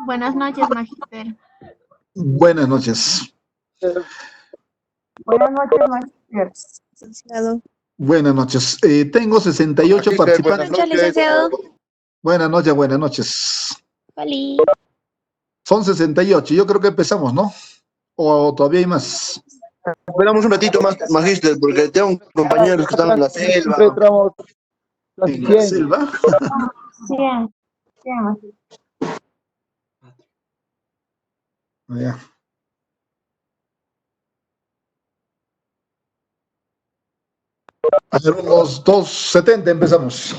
Buenas noches, Magíster. Buenas noches. Buenas noches, Magíster. Licenciado. Buenas noches. Tengo 68 Magíster, participantes. buenas noches. Licenciado. Buenas noches, buenas noches. Vale. Son 68. Yo creo que empezamos, ¿no? ¿O todavía hay más? Esperamos un ratito más, Magíster, porque tengo compañeros que están en la selva. ¿En la selva? Bien, bien, Magíster. Ya. A ver, unos 2:70 empezamos.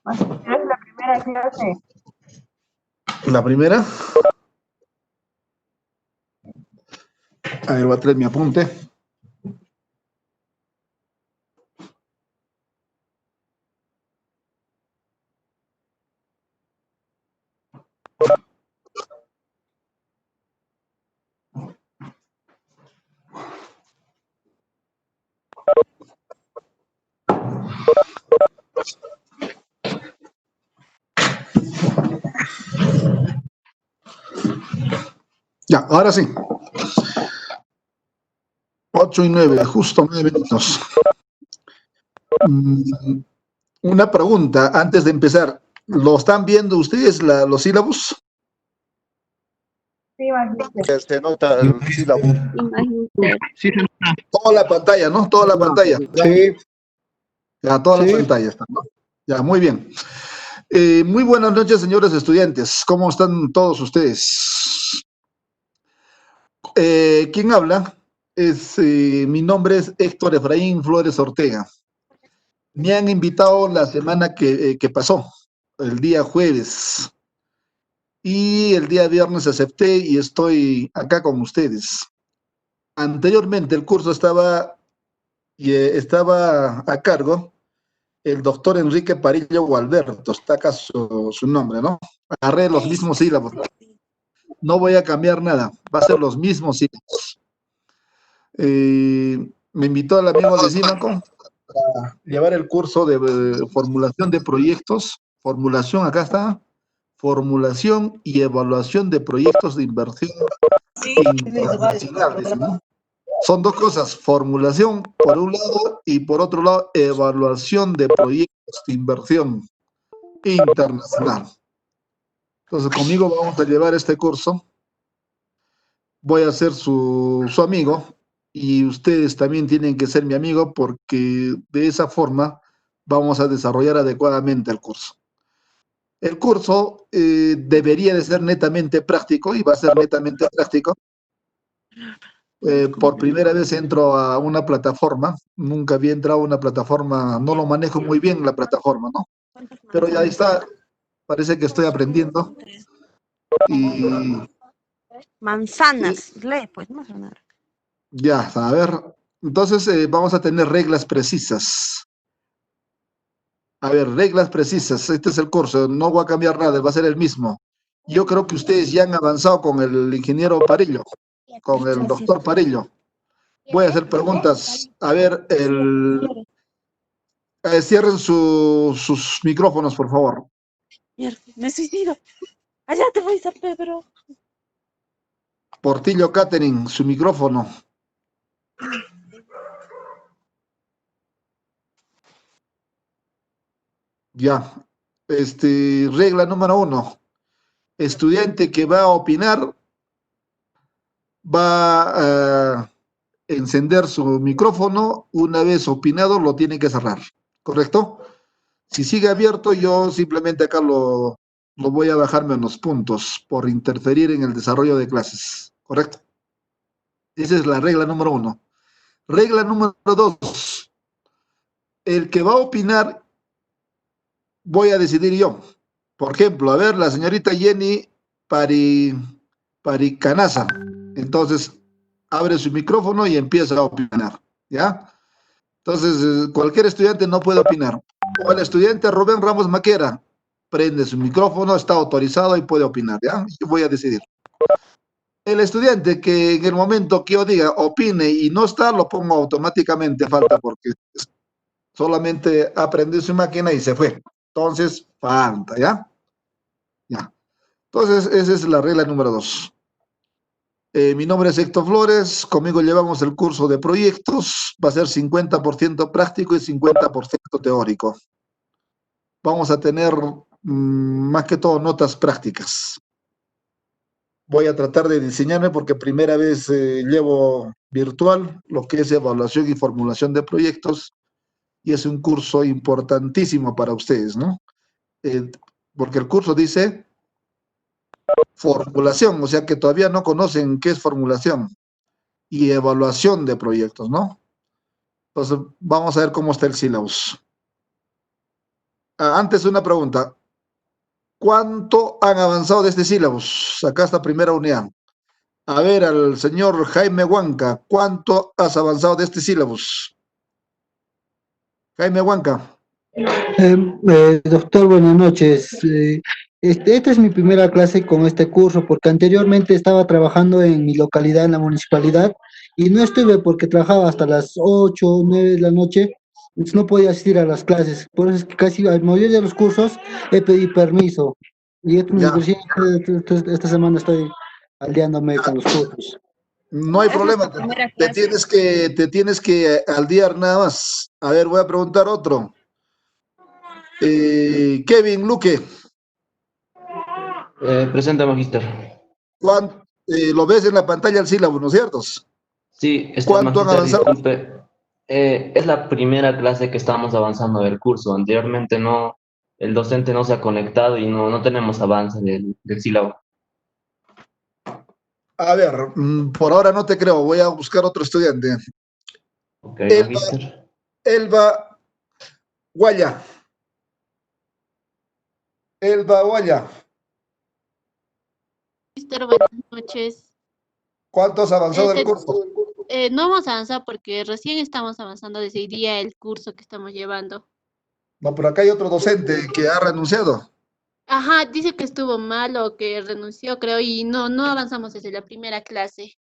Magíster, es la primera clase. La primera. A ver, voy a traer mi apunte. Ya, ahora sí. 8:09, justo 9 minutos. Una pregunta antes de empezar. ¿Lo están viendo ustedes los sílabos? Sí, Magíster. Se nota el sílabo. Magíster. Toda la pantalla, ¿no? Toda la pantalla. Sí. Ya, toda Sí. la pantalla está, ¿no? Ya, muy bien. Muy buenas noches, señores estudiantes. ¿Cómo están todos ustedes? ¿Quién habla? Mi nombre es Héctor Efraín Flores Ortega. Me han invitado la semana que pasó, el día jueves. Y el día viernes acepté y estoy acá con ustedes. Anteriormente el curso estaba a cargo el doctor Enrique Parillo Gualberto, está acá su nombre, ¿no? Agarré los mismos sílabos. No voy a cambiar nada, va a ser los mismos sílabos. Me invitó el amigo de Simaco a llevar el curso de formulación de proyectos, acá está, formulación y evaluación de proyectos de inversión internacionales, ¿no? Son dos cosas, formulación por un lado y por otro lado evaluación de proyectos de inversión internacional. Entonces conmigo vamos a llevar este curso, voy a ser su amigo y ustedes también tienen que ser mi amigo porque de esa forma vamos a desarrollar adecuadamente el curso. El curso debería de ser netamente práctico y va a ser netamente práctico. Por primera vez entro a una plataforma, nunca había entrado a una plataforma, no lo manejo muy bien la plataforma, ¿no? Pero ya está, parece que estoy aprendiendo. Y Manzanas. Lee, pues, más o menos. ya, a ver, entonces vamos a tener reglas precisas. A ver, reglas precisas, este es el curso, no voy a cambiar nada, va a ser el mismo. Yo creo que ustedes ya han avanzado con el ingeniero Parillo, con el doctor Parillo. Voy a hacer preguntas. A ver, cierren sus micrófonos, por favor. Mierda, me suicido. Allá te voy, San Pedro. Portillo Catering, su micrófono. Ya. Regla número 1. Estudiante que va a opinar va a encender su micrófono. Una vez opinado, lo tiene que cerrar. ¿Correcto? Si sigue abierto, yo simplemente acá lo voy a bajar menos puntos por interferir en el desarrollo de clases. ¿Correcto? Esa es la regla número 1. Regla número 2. El que va a opinar, voy a decidir yo. Por ejemplo, a ver, la señorita Jenny Paricanaza. Entonces, abre su micrófono y empieza a opinar. ¿Ya? Entonces, cualquier estudiante no puede opinar. O el estudiante Rubén Ramos Maquera prende su micrófono, está autorizado y puede opinar. ¿Ya? Yo voy a decidir. El estudiante que en el momento que yo diga opine y no está, lo pongo automáticamente falta porque Solamente aprendió su máquina y se fue. Entonces, falta, ¿ya? Ya. Entonces, esa es la regla número 2. Mi nombre es Héctor Flores, conmigo llevamos el curso de proyectos, va a ser 50% práctico y 50% teórico. Vamos a tener más que todo notas prácticas. Voy a tratar de diseñarme porque primera vez llevo virtual lo que es evaluación y formulación de proyectos y es un curso importantísimo para ustedes, ¿no? Eh, Porque el curso dice formulación, o sea que todavía no conocen qué es formulación y evaluación de proyectos, ¿no? Entonces, vamos a ver cómo está el sílabus. Antes una pregunta. ¿Cuánto han avanzado de este sílabus? Acá está primera unidad. A ver, al señor Jaime Huanca, ¿cuánto has avanzado de este sílabus? Jaime Huanca. Doctor, buenas noches. Esta es mi primera clase con este curso porque anteriormente estaba trabajando en mi localidad, en la municipalidad, y no estuve porque trabajaba hasta las 8 o 9 de la noche, entonces no podía asistir a las clases. Por eso es que casi la mayoría de los cursos he pedido permiso. Y Ya, recién esta semana estoy aldeándome con los cursos. no hay Es nuestra problema. primera Te clase. tienes que aldear nada más. A ver, voy a preguntar otro. Kevin Luque, Presenta, Magíster. lo ves en la pantalla el sílabo, ¿no es cierto? Sí, ¿Cuánto han Magíster, avanzado? disculpe. Es la primera clase que estamos avanzando del curso. Anteriormente no, el docente no se ha conectado y no tenemos avance del sílabo. A ver, por ahora no te creo, voy a buscar otro estudiante. Ok, Elba, Magíster. Elba Guaya. Elba Guaya. Mister, buenas noches. ¿Cuánto has avanzado del curso? No vamos a avanzar porque recién estamos avanzando desde hoy día el curso que estamos llevando. No, por acá hay otro docente que ha renunciado. Ajá, dice que estuvo mal o que renunció, creo, y no avanzamos desde la primera clase.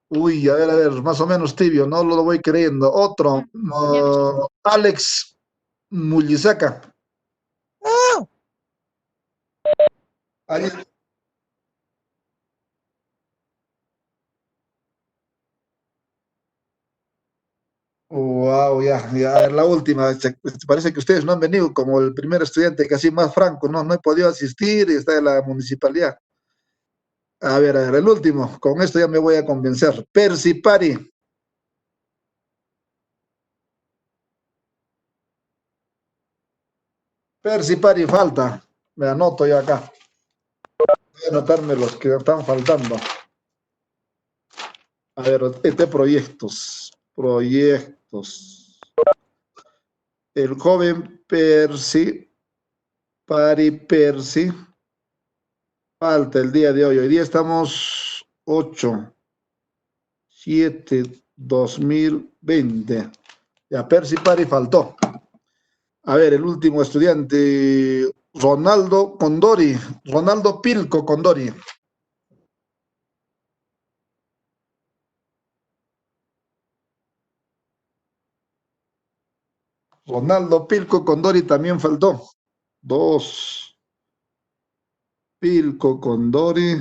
Uy, a ver, más o menos tibio, no lo voy creyendo. Otro, Ya me- Alex Mullizaca. Ahí- Wow, ya, a ver, la última. Parece que ustedes no han venido como el primer estudiante, casi más franco, no he podido asistir y está en la municipalidad. A ver, el último, con esto ya me voy a convencer. Percy Pari. Percy Pari falta. Me anoto yo acá. Voy a anotarme los que están faltando. A ver, proyectos. Proyectos. El joven Percy, Pari Percy, falta el día de hoy. Hoy día estamos 8/7/2020. Ya, Percy Pari faltó. A ver, el último estudiante, Ronaldo Condori, Ronaldo Pilco Condori. Ronaldo Pilco Condori también faltó. Dos. Pilco Condori.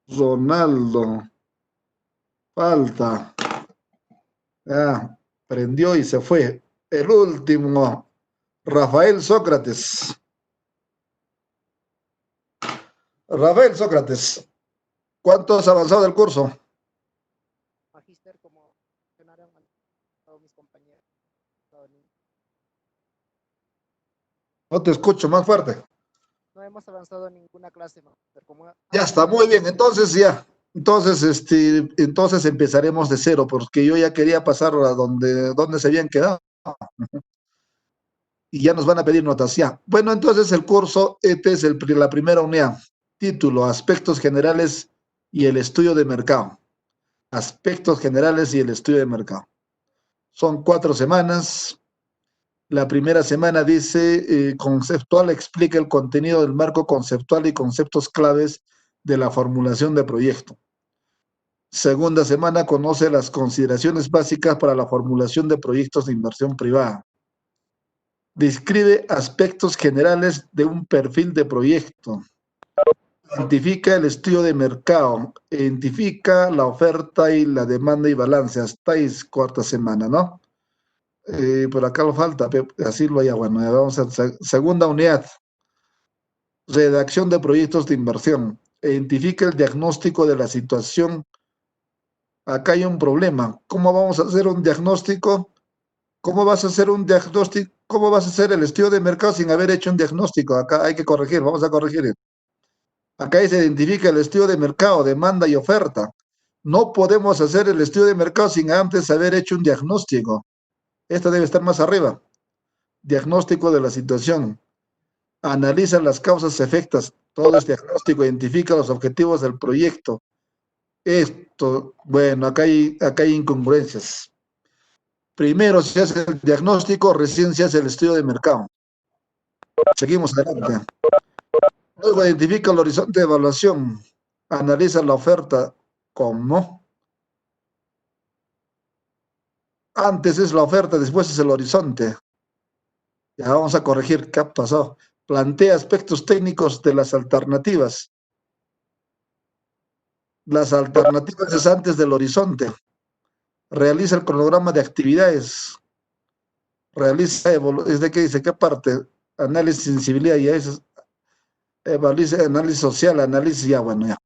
Ronaldo. Falta. Ah, prendió y se fue. El último, Rafael Sócrates. Rafael Sócrates, ¿cuánto has avanzado del curso? Magíster, como mencionaron todos mis compañeros. No te escucho, más fuerte. No hemos avanzado en ninguna clase, Magíster. Ya está, muy bien. Entonces ya. Entonces empezaremos de cero, porque yo ya quería pasar a donde se habían quedado. Y ya nos van a pedir notas. Ya. Bueno, entonces el curso, este es la primera unidad. Título, aspectos generales y el estudio de mercado. Aspectos generales y el estudio de mercado. Son 4 semanas. La primera semana dice conceptual, explica el contenido del marco conceptual y conceptos claves de la formulación de proyecto. Segunda semana, conoce las consideraciones básicas para la formulación de proyectos de inversión privada. Describe aspectos generales de un perfil de proyecto. Identifica el estudio de mercado. Identifica la oferta y la demanda y balance. Hasta ahí es cuarta semana, ¿no? Por acá lo falta, así lo ya, bueno, ya vamos a segunda unidad. Redacción de proyectos de inversión. Identifica el diagnóstico de la situación. Acá hay un problema. ¿Cómo vamos a hacer un diagnóstico? ¿Cómo vas a hacer un diagnóstico? ¿Cómo vas a hacer el estudio de mercado sin haber hecho un diagnóstico? Acá hay que corregir, vamos a corregir. Acá se identifica el estudio de mercado, demanda y oferta. No podemos hacer el estudio de mercado sin antes haber hecho un diagnóstico. Esto debe estar más arriba. Diagnóstico de la situación. Analiza las causas efectos. Todo es diagnóstico. Identifica los objetivos del proyecto. Esto, bueno, acá hay incongruencias. Primero se hace el diagnóstico, recién se hace el estudio de mercado. Seguimos adelante. Luego identifica el horizonte de evaluación. Analiza la oferta. ¿Cómo? Antes es la oferta, después es el horizonte. Ya vamos a corregir qué ha pasado. Plantea aspectos técnicos de las alternativas. Las alternativas es antes del horizonte. Realiza el cronograma de actividades. Realiza, ¿es de qué dice? ¿Qué parte? Análisis de sensibilidad, ya es análisis social, análisis, ya bueno, ya.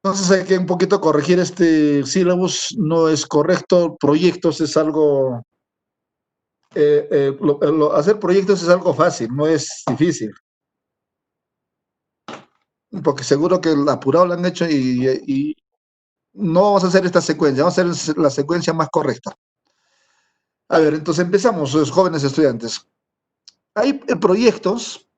Entonces hay que un poquito corregir este sílabus, no es correcto. Proyectos es algo, hacer proyectos es algo fácil, no es difícil. Porque seguro que el apurado lo han hecho y no vamos a hacer esta secuencia, vamos a hacer la secuencia más correcta. A ver, entonces empezamos, los jóvenes estudiantes. Hay proyectos,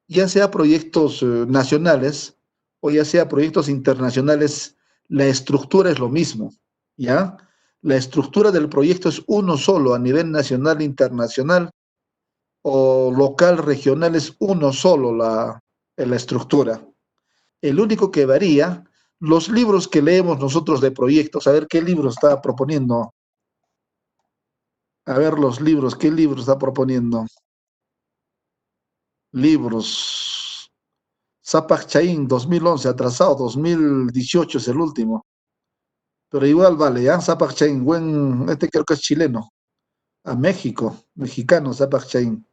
ya sea proyectos nacionales o ya sea proyectos internacionales, la estructura es lo mismo, ¿ya? La estructura del proyecto es uno solo a nivel nacional, internacional o local, regional, es uno solo la estructura. El único que varía, los libros que leemos nosotros de proyectos, a ver qué libro está proponiendo. A ver los libros, ¿qué libro está proponiendo? Libros. Zapac Chaín, 2011, atrasado, 2018 es el último. Pero igual vale, ¿ya? Zapac Chaín, este creo que es chileno. A México, mexicano, Zapac Chaín.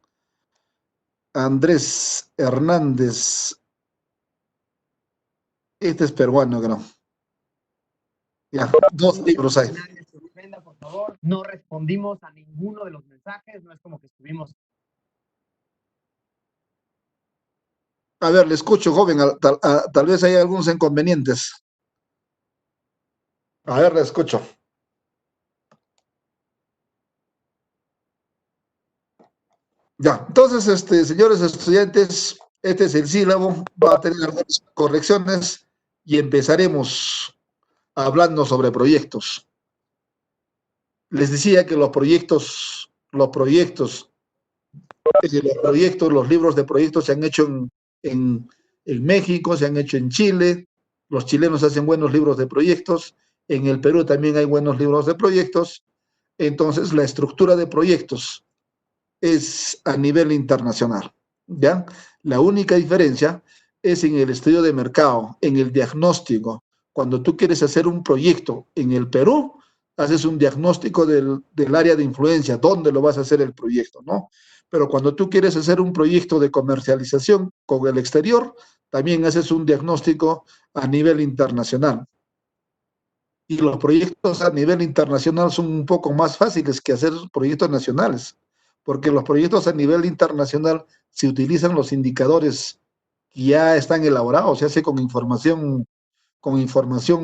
Andrés Hernández. Este es peruano, creo. Ya, dos libros hay. Por favor, no respondimos a ninguno de los mensajes, no es como que estuvimos. A ver, le escucho, joven, tal vez hay algunos inconvenientes. A ver, le escucho. Ya, entonces, señores estudiantes, este es el sílabo, va a tener algunas correcciones y empezaremos hablando sobre proyectos. Les decía que los libros de proyectos se han hecho en México, se han hecho en Chile, los chilenos hacen buenos libros de proyectos, en el Perú también hay buenos libros de proyectos, entonces la estructura de proyectos es a nivel internacional, ¿ya? La única diferencia es en el estudio de mercado, en el diagnóstico. Cuando tú quieres hacer un proyecto en el Perú, haces un diagnóstico del área de influencia, dónde lo vas a hacer el proyecto, ¿no? Pero cuando tú quieres hacer un proyecto de comercialización con el exterior, también haces un diagnóstico a nivel internacional. Y los proyectos a nivel internacional son un poco más fáciles que hacer proyectos nacionales, porque los proyectos a nivel internacional se utilizan los indicadores que ya están elaborados, se hace con información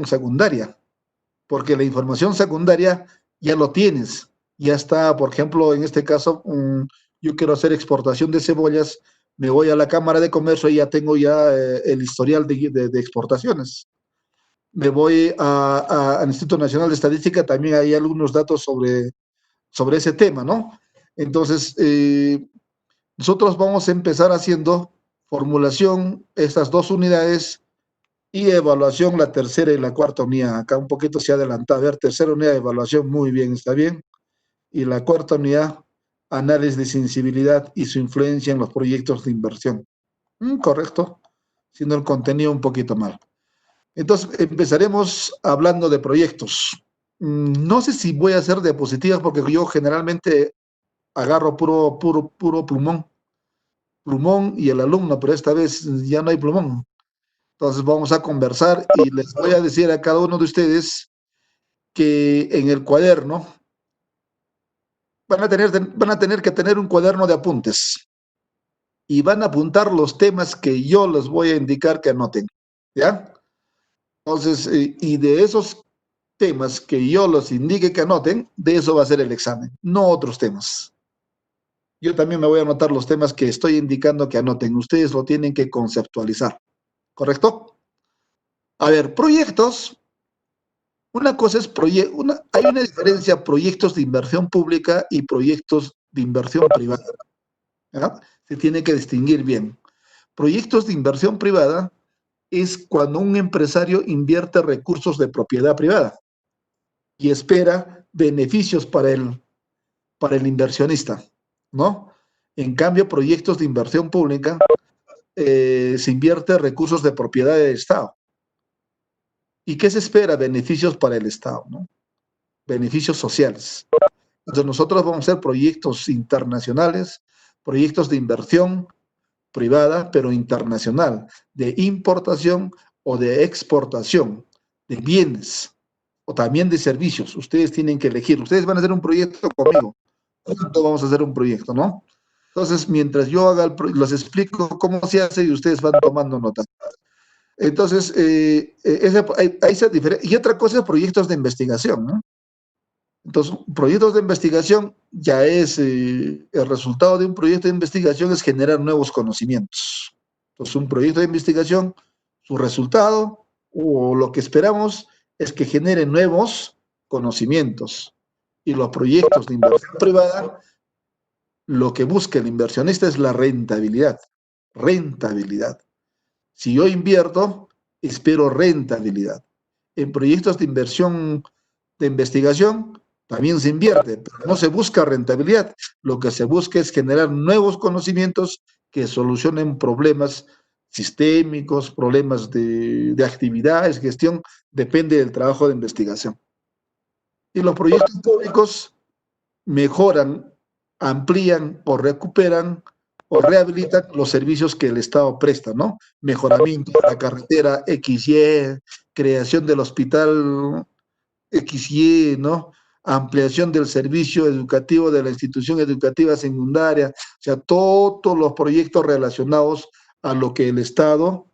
secundaria, porque la información secundaria ya lo tienes, ya está, por ejemplo, en este caso, yo quiero hacer exportación de cebollas, me voy a la Cámara de Comercio y ya tengo el historial de exportaciones. Me voy al Instituto Nacional de Estadística, también hay algunos datos sobre ese tema, ¿no? Entonces, nosotros vamos a empezar haciendo formulación, estas dos unidades, Y evaluación, la tercera y la cuarta unidad. Acá un poquito se ha adelantado. A ver, tercera unidad de evaluación, muy bien, está bien. Y la cuarta unidad, análisis de sensibilidad y su influencia en los proyectos de inversión. Correcto, siendo el contenido un poquito mal. Entonces, empezaremos hablando de proyectos. No sé si voy a hacer diapositivas porque yo generalmente agarro puro plumón y el alumno, pero esta vez ya no hay plumón. Entonces vamos a conversar y les voy a decir a cada uno de ustedes que en el cuaderno van a tener que tener un cuaderno de apuntes y van a apuntar los temas que yo les voy a indicar que anoten, ¿ya? Entonces, y de esos temas que yo los indique que anoten, de eso va a ser el examen, no otros temas. Yo también me voy a anotar los temas que estoy indicando que anoten. Ustedes lo tienen que conceptualizar, ¿correcto? A ver, proyectos. Una cosa es hay una diferencia proyectos de inversión pública y proyectos de inversión privada, ¿ya? Se tiene que distinguir bien. Proyectos de inversión privada es cuando un empresario invierte recursos de propiedad privada y espera beneficios para el inversionista, ¿no? En cambio, proyectos de inversión pública se invierte recursos de propiedad del Estado. ¿Y qué se espera? Beneficios para el Estado, ¿no? Beneficios sociales. Entonces nosotros vamos a hacer proyectos internacionales, proyectos de inversión privada, pero internacional, de importación o de exportación, de bienes o también de servicios. Ustedes tienen que elegir. Ustedes van a hacer un proyecto conmigo. Juntos vamos a hacer un proyecto, ¿no? Entonces, mientras yo haga los explico cómo se hace y ustedes van tomando nota. Entonces, hay esa diferencia. Y otra cosa es proyectos de investigación, ¿no? Entonces, proyectos de investigación ya es, el resultado de un proyecto de investigación es generar nuevos conocimientos. Entonces, un proyecto de investigación, su resultado o lo que esperamos es que genere nuevos conocimientos. Y los proyectos de inversión privada, lo que busca el inversionista es la rentabilidad. Rentabilidad. Si yo invierto, espero rentabilidad. En proyectos de inversión de investigación, también se invierte, pero no se busca rentabilidad. Lo que se busca es generar nuevos conocimientos que solucionen problemas sistémicos, problemas de actividades, gestión, depende del trabajo de investigación. Y los proyectos públicos mejoran, amplían o recuperan o rehabilitan los servicios que el Estado presta, ¿no? Mejoramiento de la carretera XY, creación del hospital XY, ¿no? Ampliación del servicio educativo de la institución educativa secundaria, o sea, todos los proyectos relacionados a lo que el Estado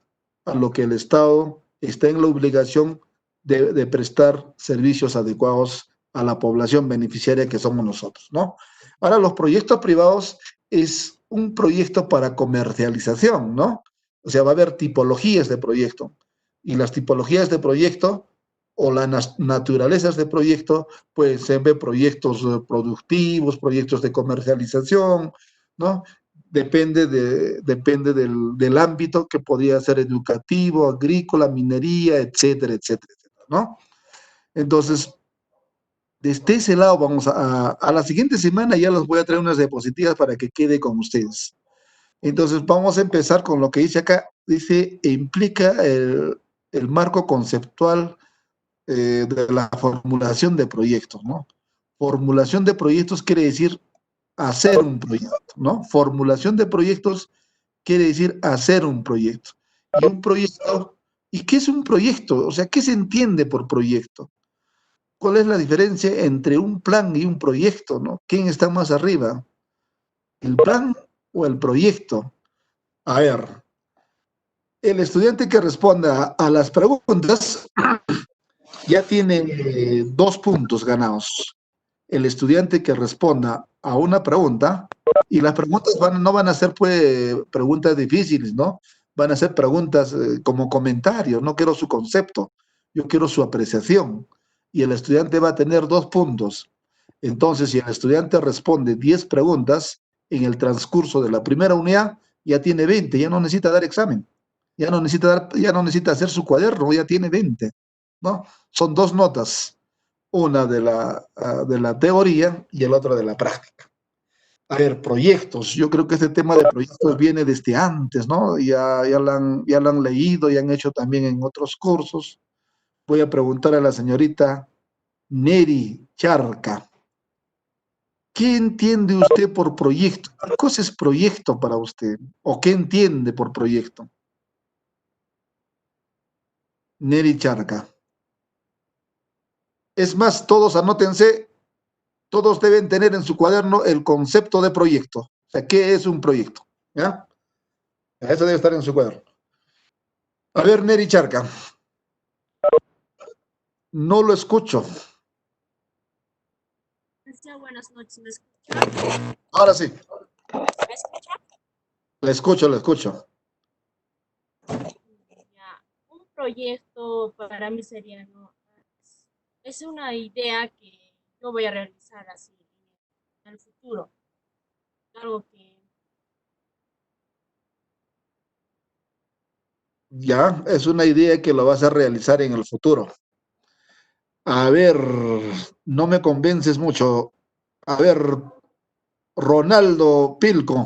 está en la obligación de prestar servicios adecuados a la población beneficiaria que somos nosotros, ¿no? Ahora, los proyectos privados es un proyecto para comercialización, ¿no? O sea, va a haber tipologías de proyecto, y las tipologías de proyecto o las naturalezas de proyecto, pues se ven proyectos productivos, proyectos de comercialización, ¿no? Depende del ámbito que podría ser educativo, agrícola, minería, etcétera, etcétera, etcétera, ¿no? Entonces, desde ese lado vamos a la siguiente semana ya les voy a traer unas diapositivas para que quede con ustedes. Entonces, vamos a empezar con lo que dice acá. Dice, implica el marco conceptual de la formulación de proyectos, ¿no? Formulación de proyectos quiere decir hacer un proyecto, ¿no? Formulación de proyectos quiere decir hacer un proyecto. Y un proyecto, ¿y qué es un proyecto? O sea, ¿qué se entiende por proyecto? ¿Cuál es la diferencia entre un plan y un proyecto, ¿no? ¿Quién está más arriba? ¿El plan o el proyecto? A ver, el estudiante que responda a las preguntas ya tiene 2 puntos ganados. El estudiante que responda a una pregunta, y las preguntas no van a ser pues preguntas difíciles, ¿no? Van a ser preguntas como comentarios, no quiero su concepto, yo quiero su apreciación. Y el estudiante va a tener 2 puntos. Entonces, si el estudiante responde 10 preguntas en el transcurso de la primera unidad, ya tiene 20, ya no necesita dar examen. ya no necesita hacer su cuaderno, ya tiene 20, ¿no? Son 2 notas, una de la teoría y el otro de la práctica. A ver, proyectos. Yo creo que este tema de proyectos viene desde antes, ¿no? Ya lo han leído y han hecho también en otros cursos. Voy a preguntar a la señorita Neri Charca. ¿Qué entiende usted por proyecto? ¿Qué cosa es proyecto para usted? ¿O qué entiende por proyecto? Neri Charca. Es más, todos anótense, todos deben tener en su cuaderno el concepto de proyecto. O sea, ¿qué es un proyecto? ¿Ya? Eso debe estar en su cuaderno. A ver, Neri Charca. No lo escucho. Buenas noches, ¿me escucha? Ahora sí, ¿Me escucha? le escucho, le escucho. Ya, un proyecto para mí sería, ¿no? Es una idea que yo voy a realizar así en el futuro. Algo que Ya, es una idea que lo vas a realizar en el futuro. A ver, no me convences mucho. A ver, Ronaldo Pilco.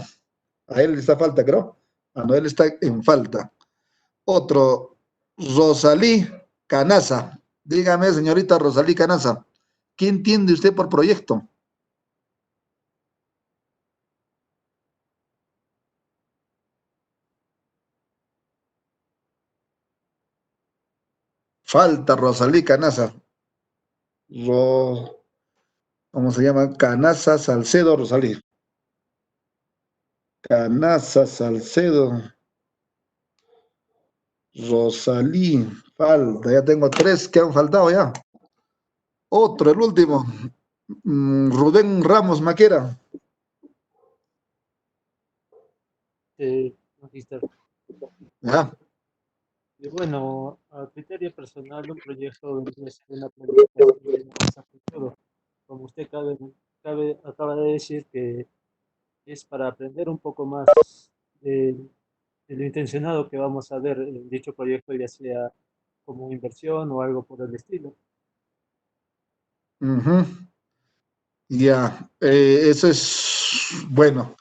A él le está falta, creo. A no, él está en falta. Otro, Rosalí Canaza. Dígame, señorita Rosalí Canaza, ¿qué entiende usted por proyecto? Falta Rosalí Canaza. Ro, ¿Cómo se llama? Canaza Salcedo Rosalí. Canaza Salcedo Rosalí. Falta, ya tengo 3 que han faltado ya. Otro, el último. Rubén Ramos Maquera. Magister. Ya. Y bueno, a criterio personal, un proyecto vendría a ser una planificación más a futuro. Como usted acaba de decir que es para aprender un poco más de, de lo intencionado que vamos a ver en dicho proyecto, ya sea como inversión o algo por el estilo. Ujú. Ya, eso es bueno.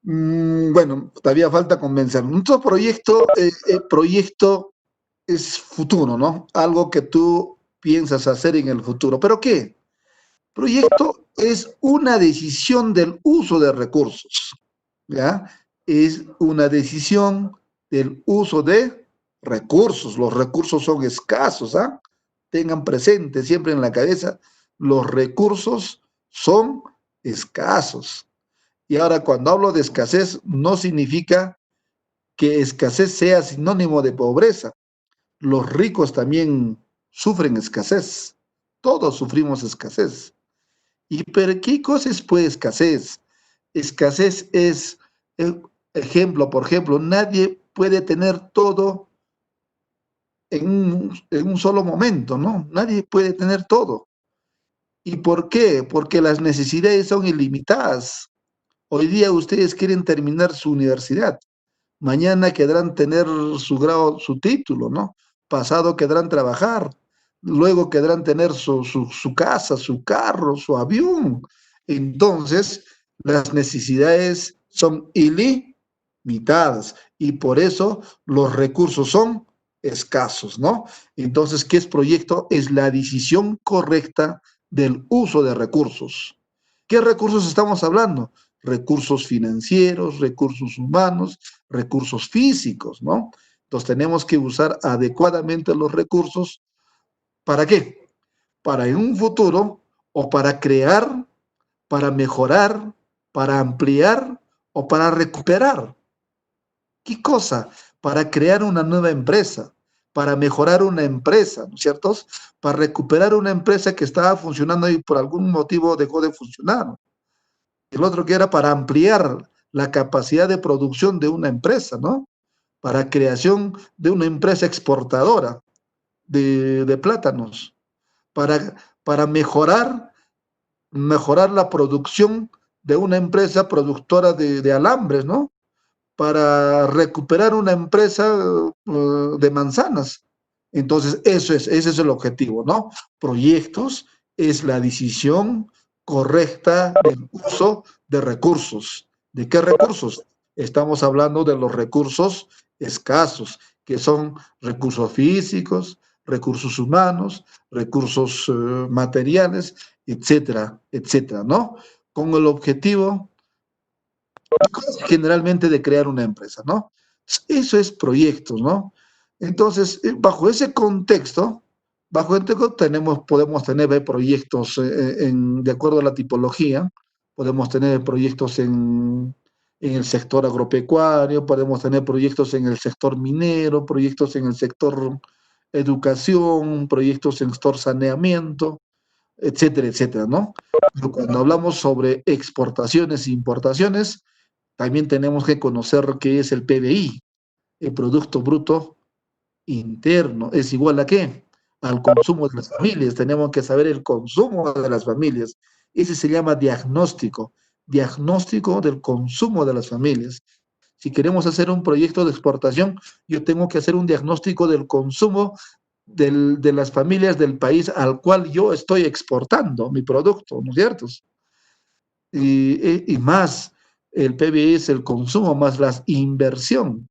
Bueno, todavía falta convencer. Nuestro proyecto es futuro, ¿no? Algo que tú piensas hacer en el futuro. ¿Pero qué? Proyecto es una decisión del uso de recursos, ¿ya? Es una decisión del uso de recursos. Los recursos son escasos, ¿ah? Tengan presente siempre en la cabeza, los recursos son escasos. Y ahora, cuando hablo de escasez, no significa que escasez sea sinónimo de pobreza. Los ricos también sufren escasez. Todos sufrimos escasez. ¿Y pero qué cosa es pues escasez? Escasez es, ejemplo, por ejemplo, nadie puede tener todo en un solo momento, ¿no? Nadie puede tener todo. ¿Y por qué? Porque las necesidades son ilimitadas. Hoy día ustedes quieren terminar su universidad, mañana querrán tener su grado, su título, ¿no? Pasado querrán trabajar, luego querrán tener su casa, su carro, su avión. Entonces, las necesidades son ilimitadas y por eso los recursos son escasos, ¿no? Entonces, ¿qué es proyecto? Es la decisión correcta del uso de recursos. ¿Qué recursos estamos hablando? Recursos financieros, recursos humanos, recursos físicos, ¿no? Entonces tenemos que usar adecuadamente los recursos. ¿Para qué? Para en un futuro o para crear, para mejorar, para ampliar o para recuperar. ¿Qué cosa? Para crear una nueva empresa, para mejorar una empresa, ¿no es cierto? Para recuperar una empresa que estaba funcionando y por algún motivo dejó de funcionar. El otro que era para ampliar la capacidad de producción de una empresa, ¿no? Para creación de una empresa exportadora de plátanos, para mejorar la producción de una empresa productora de alambres, ¿no? para recuperar una empresa de manzanas. Entonces, ese es el objetivo, ¿no? Proyectos es la decisión correcta del uso de recursos. ¿De qué recursos? Estamos hablando de los recursos escasos, que son recursos físicos, recursos humanos, recursos materiales, etcétera, etcétera, ¿no? Con el objetivo generalmente de crear una empresa, ¿no? Eso es proyectos, ¿no? Entonces, bajo ese contexto, podemos tener proyectos de acuerdo a la tipología, podemos tener proyectos en el sector agropecuario, podemos tener proyectos en el sector minero, proyectos en el sector educación, proyectos en el sector saneamiento, etcétera, etcétera, ¿no? Pero cuando hablamos sobre exportaciones e importaciones, también tenemos que conocer qué es el PBI, el Producto Bruto Interno. ¿Es igual a qué? Al consumo de las familias. Tenemos que saber el consumo de las familias. Ese se llama diagnóstico, diagnóstico del consumo de las familias. Si queremos hacer un proyecto de exportación, yo tengo que hacer un diagnóstico del consumo de las familias del país al cual yo estoy exportando mi producto, ¿no es cierto? Y más, el PBI es el consumo más las inversiones,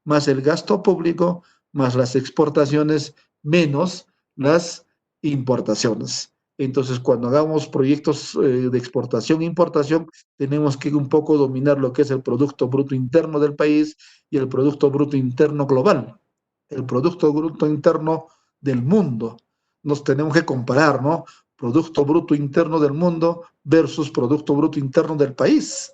más el gasto público, más las exportaciones, menos las importaciones. Entonces, cuando hagamos proyectos de exportación e importación, tenemos que un poco dominar lo que es el Producto Bruto Interno del país y el Producto Bruto Interno global, el Producto Bruto Interno del mundo. Nos tenemos que comparar, ¿no? Producto Bruto Interno del mundo versus Producto Bruto Interno del país.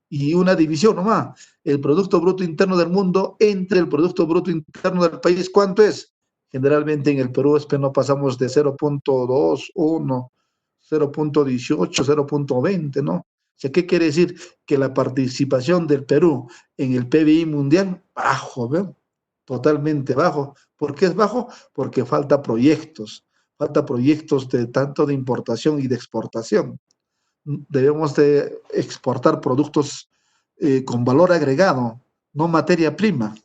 Y una división nomás. El Producto Bruto Interno del mundo entre el Producto Bruto Interno del país, ¿cuánto es? Generalmente en el Perú no pasamos de 0.21, 0.18, 0.20, ¿no? O sea, ¿qué quiere decir? Que la participación del Perú en el PBI mundial, bajo, ¿ven? Totalmente bajo. ¿Por qué es bajo? Porque falta proyectos de tanto de importación y de exportación. Debemos de exportar productos con valor agregado, no materia prima,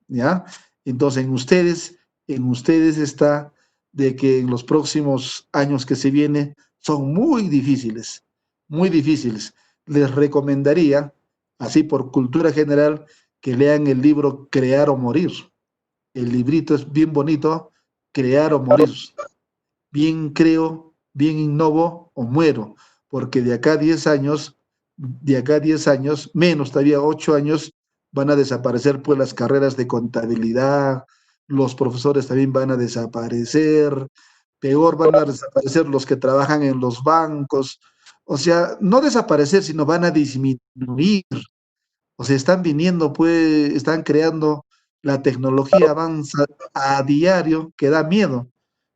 ¿ya? Entonces en ustedes está de que en los próximos años que se vienen son muy difíciles, muy difíciles. Les recomendaría, así por cultura general, que lean el libro Crear o Morir. El librito es bien bonito, Crear o Morir. Bien creo, bien innovo o muero, porque de acá a 10 años, menos todavía 8 años, van a desaparecer pues las carreras de contabilidad, los profesores también van a desaparecer, peor van a desaparecer los que trabajan en los bancos, o sea, no desaparecer, sino van a disminuir, o sea, están viniendo pues, están creando, la tecnología avanza a diario que da miedo.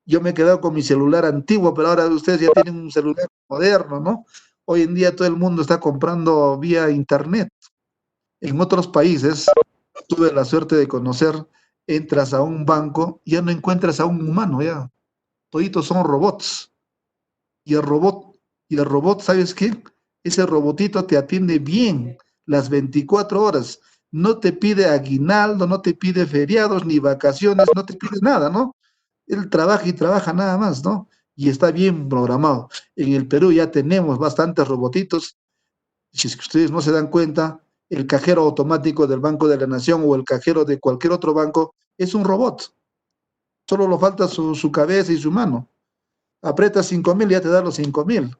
Yo me he quedado con mi celular antiguo, pero ahora ustedes ya tienen un celular moderno, ¿no? Hoy en día todo el mundo está comprando vía internet. En otros países, tuve la suerte de conocer, entras a un banco, ya no encuentras a un humano, ya. Toditos son robots. Y el robot, ¿sabes qué? Ese robotito te atiende bien las 24 horas. No te pide aguinaldo, no te pide feriados ni vacaciones, no te pide nada, ¿no? Él trabaja y trabaja nada más, ¿no? Y está bien programado. En el Perú ya tenemos bastantes robotitos. Si es que ustedes no se dan cuenta, el cajero automático del Banco de la Nación o el cajero de cualquier otro banco es un robot. Solo le falta su cabeza y su mano. Aprieta 5.000 y ya te da los 5.000.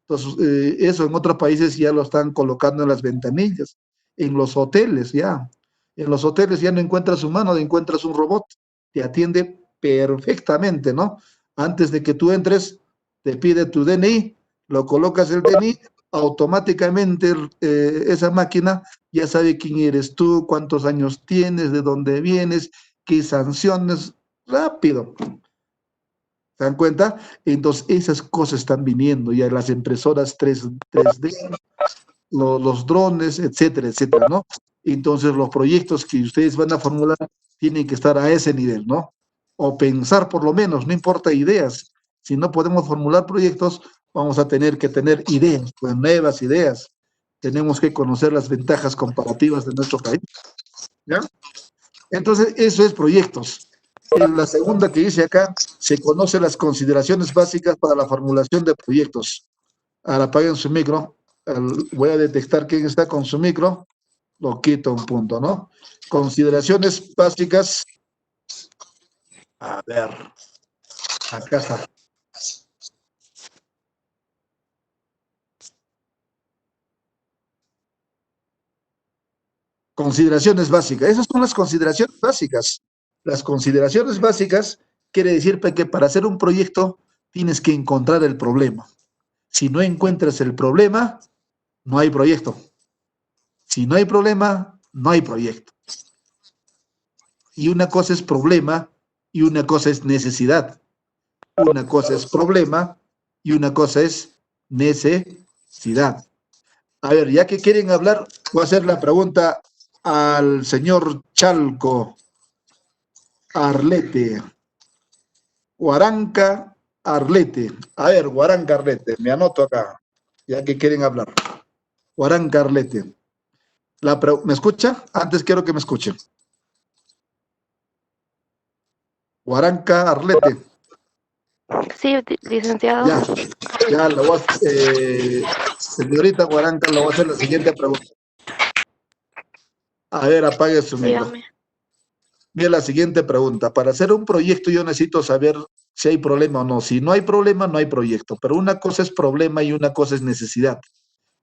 Entonces, eso en otros países ya lo están colocando en las ventanillas, en los hoteles ya. En los hoteles ya no encuentras humano, encuentras un robot. Te atiende perfectamente, ¿no? Antes de que tú entres, te pide tu DNI, lo colocas el DNI, automáticamente esa máquina ya sabe quién eres tú, cuántos años tienes, de dónde vienes, qué sanciones, rápido. ¿Se dan cuenta? Entonces, esas cosas están viniendo ya, las impresoras 3D, los drones, etcétera, etcétera, ¿no? Entonces, los proyectos que ustedes van a formular tienen que estar a ese nivel, ¿no? O pensar por lo menos, no importa ideas. Si no podemos formular proyectos, vamos a tener que tener ideas, pues nuevas ideas. tenemos que conocer las ventajas comparativas de nuestro país, ¿ya? Entonces, eso es proyectos. En la segunda que dice acá, se conocen las consideraciones básicas para la formulación de proyectos. Ahora apaguen su micro. Voy a detectar quién está con su micro. Lo quito un punto, ¿no? Consideraciones básicas. A ver. Acá está. Consideraciones básicas. Esas son las consideraciones básicas. Las consideraciones básicas quiere decir que para hacer un proyecto tienes que encontrar el problema. Si no encuentras el problema, no hay proyecto. Si no hay problema, no hay proyecto. Y una cosa es problema y una cosa es necesidad. Una cosa es problema y una cosa es necesidad. A ver, ya que quieren hablar, voy a hacer la pregunta al señor Chalco Arlete. Huaranca Arlete. A ver, Huaranca Arlete, me anoto acá, ya que quieren hablar. Huaranca Arlete. ¿Me escucha? Antes quiero que me escuchen. Huaranca Arlete. Sí, licenciado. Ya, señorita Huaranca, le voy a hacer la siguiente pregunta. A ver, apague su micro. Dígame. Mira la siguiente pregunta. Para hacer un proyecto yo necesito saber si hay problema o no. Si no hay problema, no hay proyecto. Pero una cosa es problema y una cosa es necesidad.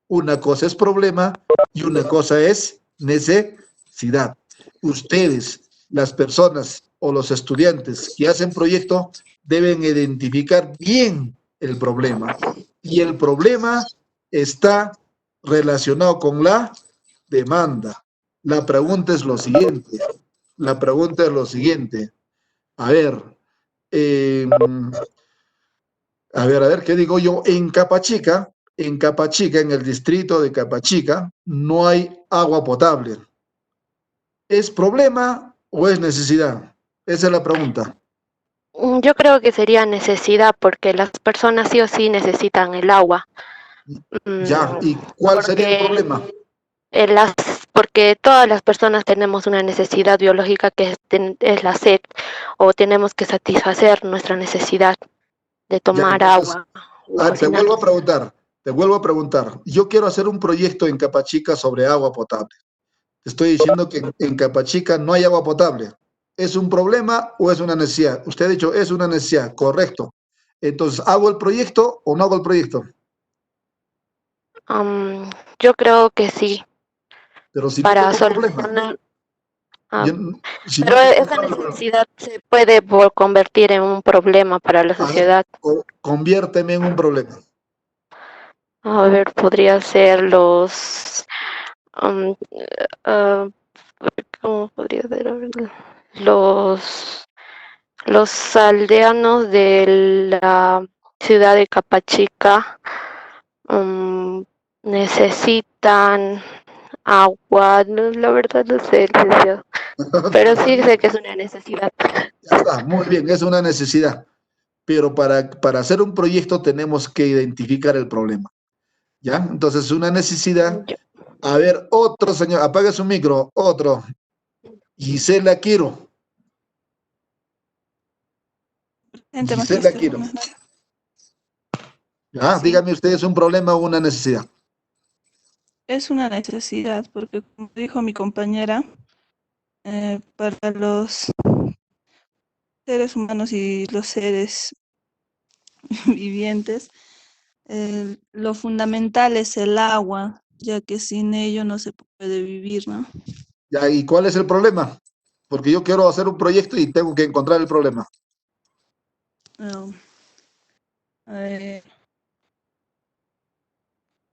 Una cosa es problema y una cosa es necesidad. Ustedes, las personas o los estudiantes que hacen proyecto, deben identificar bien el problema. Y el problema está relacionado con la demanda. La pregunta es lo siguiente. A ver, ¿qué digo yo? En Capachica, en el distrito de Capachica, no hay agua potable. ¿Es problema o es necesidad? Esa es la pregunta. Yo creo que sería necesidad porque las personas sí o sí necesitan el agua. Ya, ¿y cuál sería el problema? Porque todas las personas tenemos una necesidad biológica que es la sed, o tenemos que satisfacer nuestra necesidad de tomar agua. Te vuelvo a preguntar. Yo quiero hacer un proyecto en Capachica sobre agua potable. Te estoy diciendo que en Capachica no hay agua potable. ¿Es un problema o es una necesidad? Usted ha dicho, es una necesidad, correcto. Entonces, ¿hago el proyecto o no hago el proyecto? Yo creo que sí. Pero si para no tengo solucionar. problema. Pero esa necesidad se puede convertir en un problema para la sociedad. Conviérteme en un problema. A ver, podría ser ¿cómo podría ser? A ver, los aldeanos de la ciudad de Capachica necesitan agua. La verdad no sé, licenciado. Pero sí sé que es una necesidad. Ya está, muy bien, es una necesidad. Pero para hacer un proyecto tenemos que identificar el problema. ¿Ya? Entonces, una necesidad. A ver, otro señor, apague su micro, otro. Gisela Quiro. Gisela Quiro. ¿Ya? Sí. Dígame usted, ¿es un problema o una necesidad? Es una necesidad porque, como dijo mi compañera, para los seres humanos y los seres vivientes, lo fundamental es el agua, ya que sin ello no se puede vivir, ¿no? ¿Ya? ¿Y cuál es el problema? Porque yo quiero hacer un proyecto y tengo que encontrar el problema.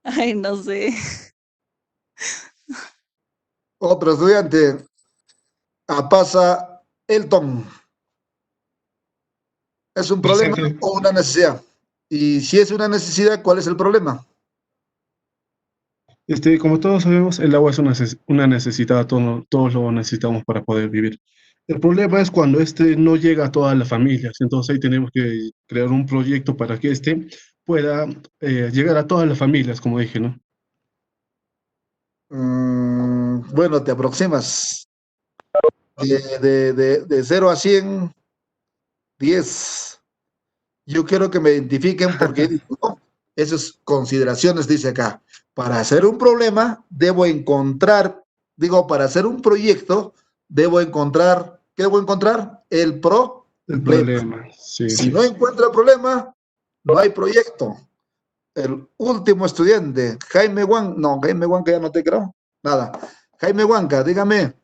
Ay, no sé. Otro estudiante, Apasa Elton. ¿Es un problema o una necesidad? Y si es una necesidad, ¿cuál es el problema? Como todos sabemos, el agua es una necesidad, todos lo necesitamos para poder vivir. El problema es cuando no llega a todas las familias, entonces ahí tenemos que crear un proyecto para que pueda llegar a todas las familias, como dije, ¿no? Bueno, te aproximas. De 0 a 100, 10. Yo quiero que me identifiquen porque ¿no? Esas consideraciones dice acá. Para hacer un problema, debo encontrar, digo, para hacer un proyecto, debo encontrar, ¿qué debo encontrar? El problema. El problema, sí, Si sí. no encuentro el problema, no hay proyecto. El último estudiante, Jaime Huanca, no, Jaime Huanca ya no te creo, nada. Jaime Huanca, dígame,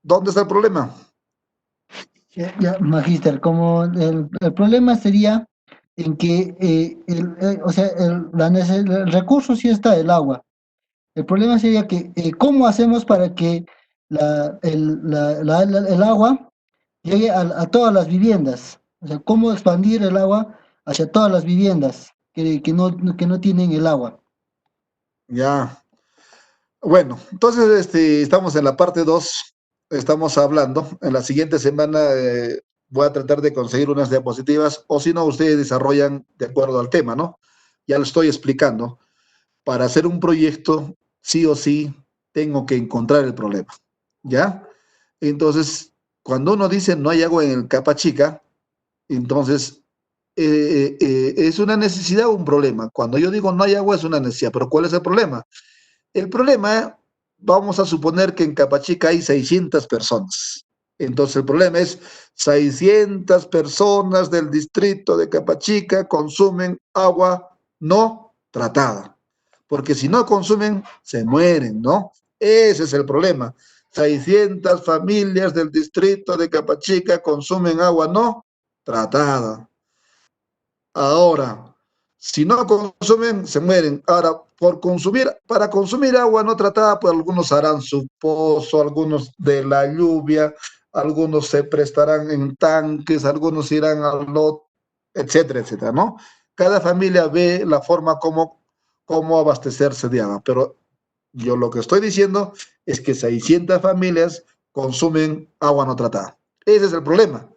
¿dónde está el problema? Ya, magíster, como el problema sería en que, o sea, el recurso sí está, el agua. El problema sería que, ¿cómo hacemos para que el agua llegue a todas las viviendas? O sea, ¿cómo expandir el agua hacia todas las viviendas que no tienen el agua? Ya. Bueno, entonces estamos en la parte 2. Estamos hablando. En la siguiente semana voy a tratar de conseguir unas diapositivas, o si no, ustedes desarrollan de acuerdo al tema, ¿no? Ya lo estoy explicando. Para hacer un proyecto, sí o sí, tengo que encontrar el problema, ¿ya? Entonces, cuando uno dice no hay agua en el Capa Chica, entonces es una necesidad o un problema. Cuando yo digo no hay agua es una necesidad, pero ¿cuál es el problema? El problema, vamos a suponer que en Capachica hay 600 personas. Entonces el problema es 600 personas del distrito de Capachica consumen agua no tratada. Porque si no consumen, se mueren, ¿no? Ese es el problema. 600 familias del distrito de Capachica consumen agua no tratada. Ahora, si no consumen, se mueren. Ahora, para consumir agua no tratada, pues algunos harán su pozo, algunos de la lluvia, algunos se prestarán en tanques, algunos irán al lot, etcétera, etcétera, ¿no? Cada familia ve la forma como abastecerse de agua, pero yo lo que estoy diciendo es que 600 familias consumen agua no tratada. Ese es el problema.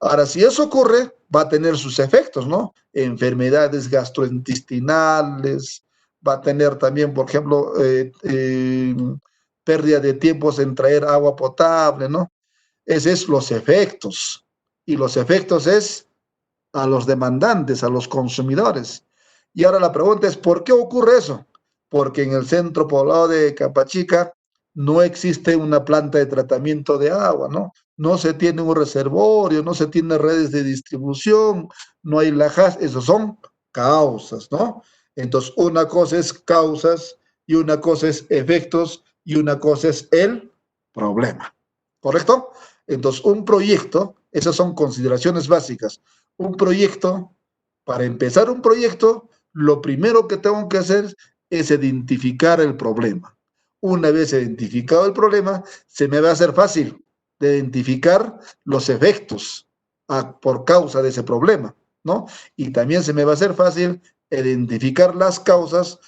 Ahora, si eso ocurre, va a tener sus efectos, ¿no? Enfermedades gastrointestinales, va a tener también, por ejemplo, pérdida de tiempos en traer agua potable, ¿no? Esos es los efectos. Y los efectos es a los demandantes, a los consumidores. Y ahora la pregunta es, ¿por qué ocurre eso? Porque en el centro poblado de Capachica no existe una planta de tratamiento de agua, ¿no? No se tiene un reservorio, no se tiene redes de distribución, no hay lajas, esos son causas, ¿no? Entonces, una cosa es causas y una cosa es efectos y una cosa es el problema, ¿correcto? Entonces, un proyecto, esas son consideraciones básicas. Un proyecto, para empezar un proyecto, lo primero que tengo que hacer es identificar el problema. Una vez identificado el problema, se me va a hacer fácil de identificar los efectos por causa de ese problema, ¿no? Y también se me va a hacer fácil identificar las causas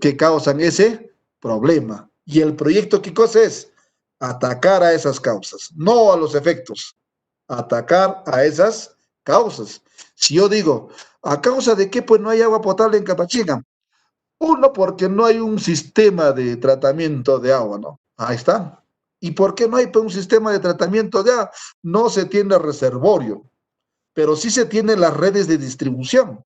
que causan ese problema. Y el proyecto, ¿qué cosa es? Atacar a esas causas, no a los efectos, atacar a esas causas. Si yo digo, ¿a causa de qué pues no hay agua potable en Capachica? Uno, porque no hay un sistema de tratamiento de agua, ¿no? Ahí está. ¿Y por qué no hay pues, un sistema de tratamiento de agua? No se tiene reservorio, pero sí se tienen las redes de distribución.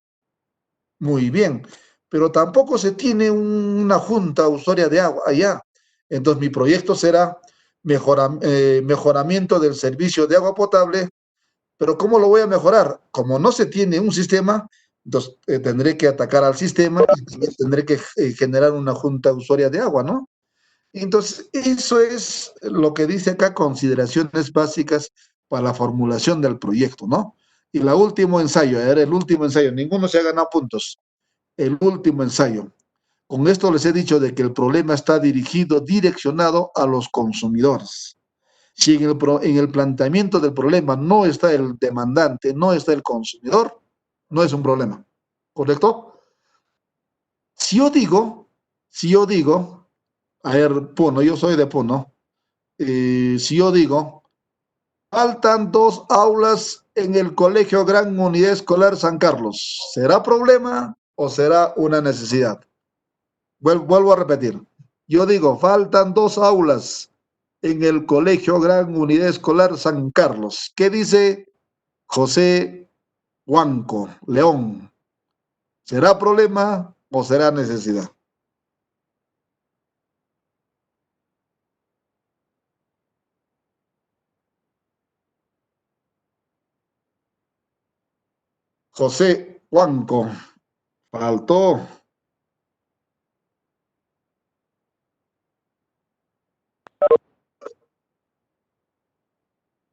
Muy bien, pero tampoco se tiene una junta usuaria de agua allá. Entonces mi proyecto será mejoramiento del servicio de agua potable, pero ¿cómo lo voy a mejorar? Como no se tiene un sistema, entonces tendré que atacar al sistema y también tendré que generar una junta usuaria de agua, ¿no? Entonces, eso es lo que dice acá, consideraciones básicas para la formulación del proyecto, ¿no? Y el último ensayo, era el último ensayo, ninguno se ha ganado puntos. El último ensayo. Con esto les he dicho de que el problema está direccionado a los consumidores. Si en el planteamiento del problema no está el demandante, no está el consumidor, no es un problema. ¿Correcto? Si yo digo, a ver, Puno, yo soy de Puno, si yo digo, faltan 2 aulas en el Colegio Gran Unidad Escolar San Carlos, ¿será problema o será una necesidad? Vuelvo a repetir. Yo digo, faltan 2 aulas en el Colegio Gran Unidad Escolar San Carlos. ¿Qué dice José Huanco, León? ¿Será problema o será necesidad? José Huanco, faltó.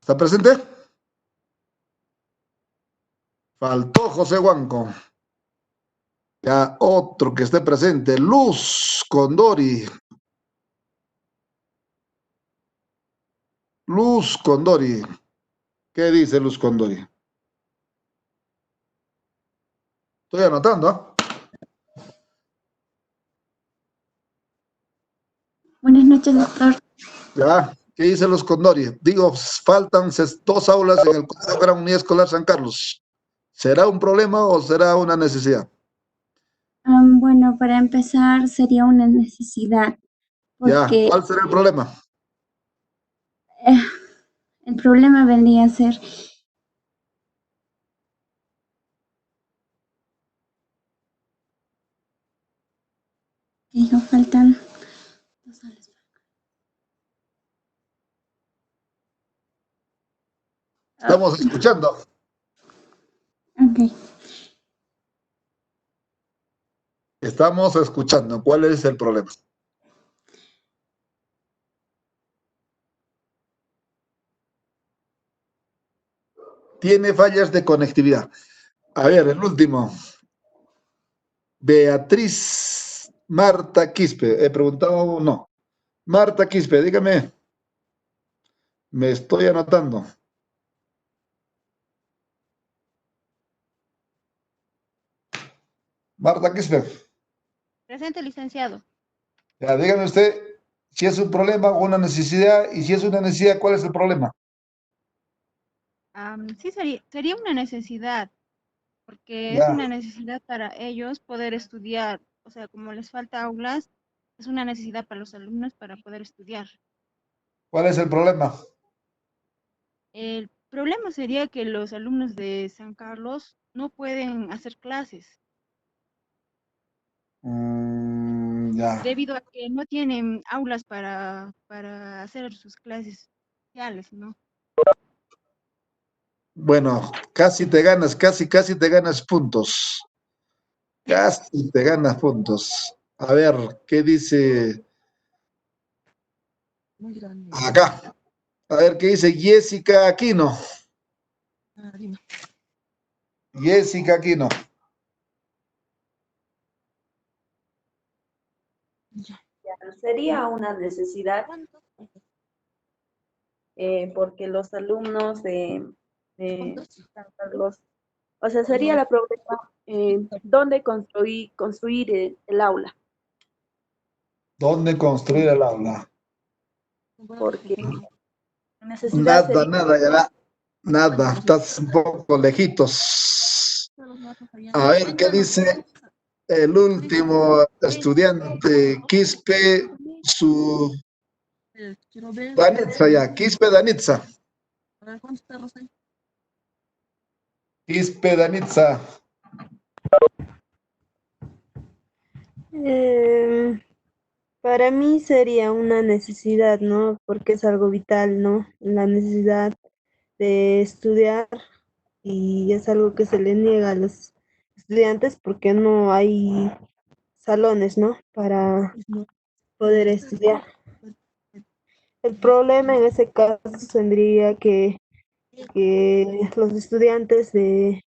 ¿Está presente? Faltó José Huanco. Ya otro que esté presente, Luz Condori. Luz Condori. ¿Qué dice Luz Condori? Estoy anotando, ¿ah? Buenas noches, doctor. Ya, ¿qué dice Luz Condori? Digo, faltan 2 aulas en el Colegio Gran Unidad Escolar San Carlos. ¿Será un problema o será una necesidad? Bueno, para empezar sería una necesidad, Ya, porque ¿cuál será el problema? el problema vendría a ser que digo, faltan 2 salas. Estamos escuchando. Ok. Estamos escuchando. ¿Cuál es el problema? Tiene fallas de conectividad. A ver, el último. Beatriz Marta Quispe. He preguntado, no. Marta Quispe, dígame. Me estoy anotando. Marta Quispe. Presente, licenciado. Ya, dígame usted si es un problema o una necesidad, y si es una necesidad, ¿cuál es el problema? Sí, sería una necesidad, porque es Ya, una necesidad para ellos poder estudiar. O sea, como les falta aulas, es una necesidad para los alumnos para poder estudiar. ¿cuál es el problema? El problema sería que los alumnos de San Carlos no pueden hacer clases Ya. debido a que no tienen aulas para hacer sus clases sociales, ¿no? Bueno, casi te ganas, casi te ganas puntos. Casi te ganas puntos. A ver, ¿qué dice Muy grande. acá? A ver, ¿qué dice Jessica Aquino? Dime. Jessica Aquino. Sería una necesidad porque los alumnos de San Carlos, o sea, sería la problema dónde construir el aula, ¿Dónde construir el aula? porque necesidad Nada, ya nada, estás un poco lejitos. A ver, ¿qué dice el último estudiante? Quispe, su Danitza ya, Quispe Danitza. Quispe Danitza. Para mí sería una necesidad, ¿no? Porque es algo vital, ¿no? La necesidad de estudiar y es algo que se le niega a los estudiantes porque no hay salones, ¿no? Para poder estudiar. El problema en ese caso tendría que los estudiantes de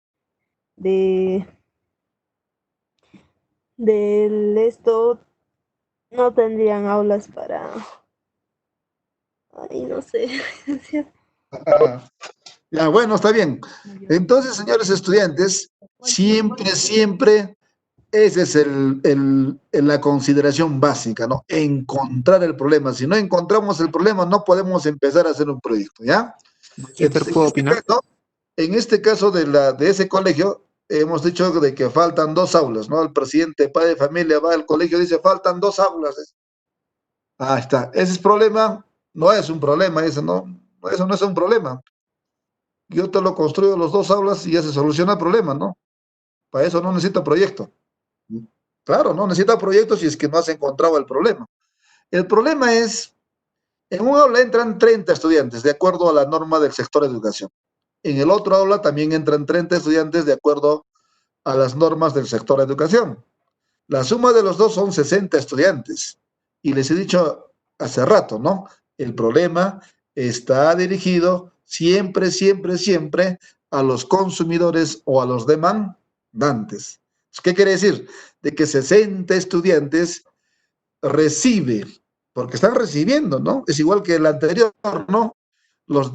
del esto no tendrían aulas para, ay, no sé. Ya, bueno, está bien. Entonces, señores estudiantes, siempre, esa es la consideración básica, ¿no? Encontrar el problema. Si no encontramos el problema, no podemos empezar a hacer un proyecto, ¿ya? ¿Puedo opinar? En este caso de ese colegio, hemos dicho de que faltan 2 aulas, ¿no? El presidente, padre de familia, va al colegio y dice, faltan 2 aulas. Ahí está. ¿Ese es problema? No es un problema, eso no es un problema. Yo te lo construyo los 2 aulas y ya se soluciona el problema, ¿no? Para eso no necesita proyecto. Claro, no necesita proyecto si es que no has encontrado el problema. El problema es, en un aula entran 30 estudiantes, de acuerdo a la norma del sector de educación. En el otro aula también entran 30 estudiantes, de acuerdo a las normas del sector de educación. La suma de los dos son 60 estudiantes. Y les he dicho hace rato, ¿no? El problema está dirigido siempre, siempre, siempre a los consumidores o a los demandantes. ¿Qué quiere decir? De que 60 estudiantes reciben, porque están recibiendo, ¿no? Es igual que el anterior, ¿no? Los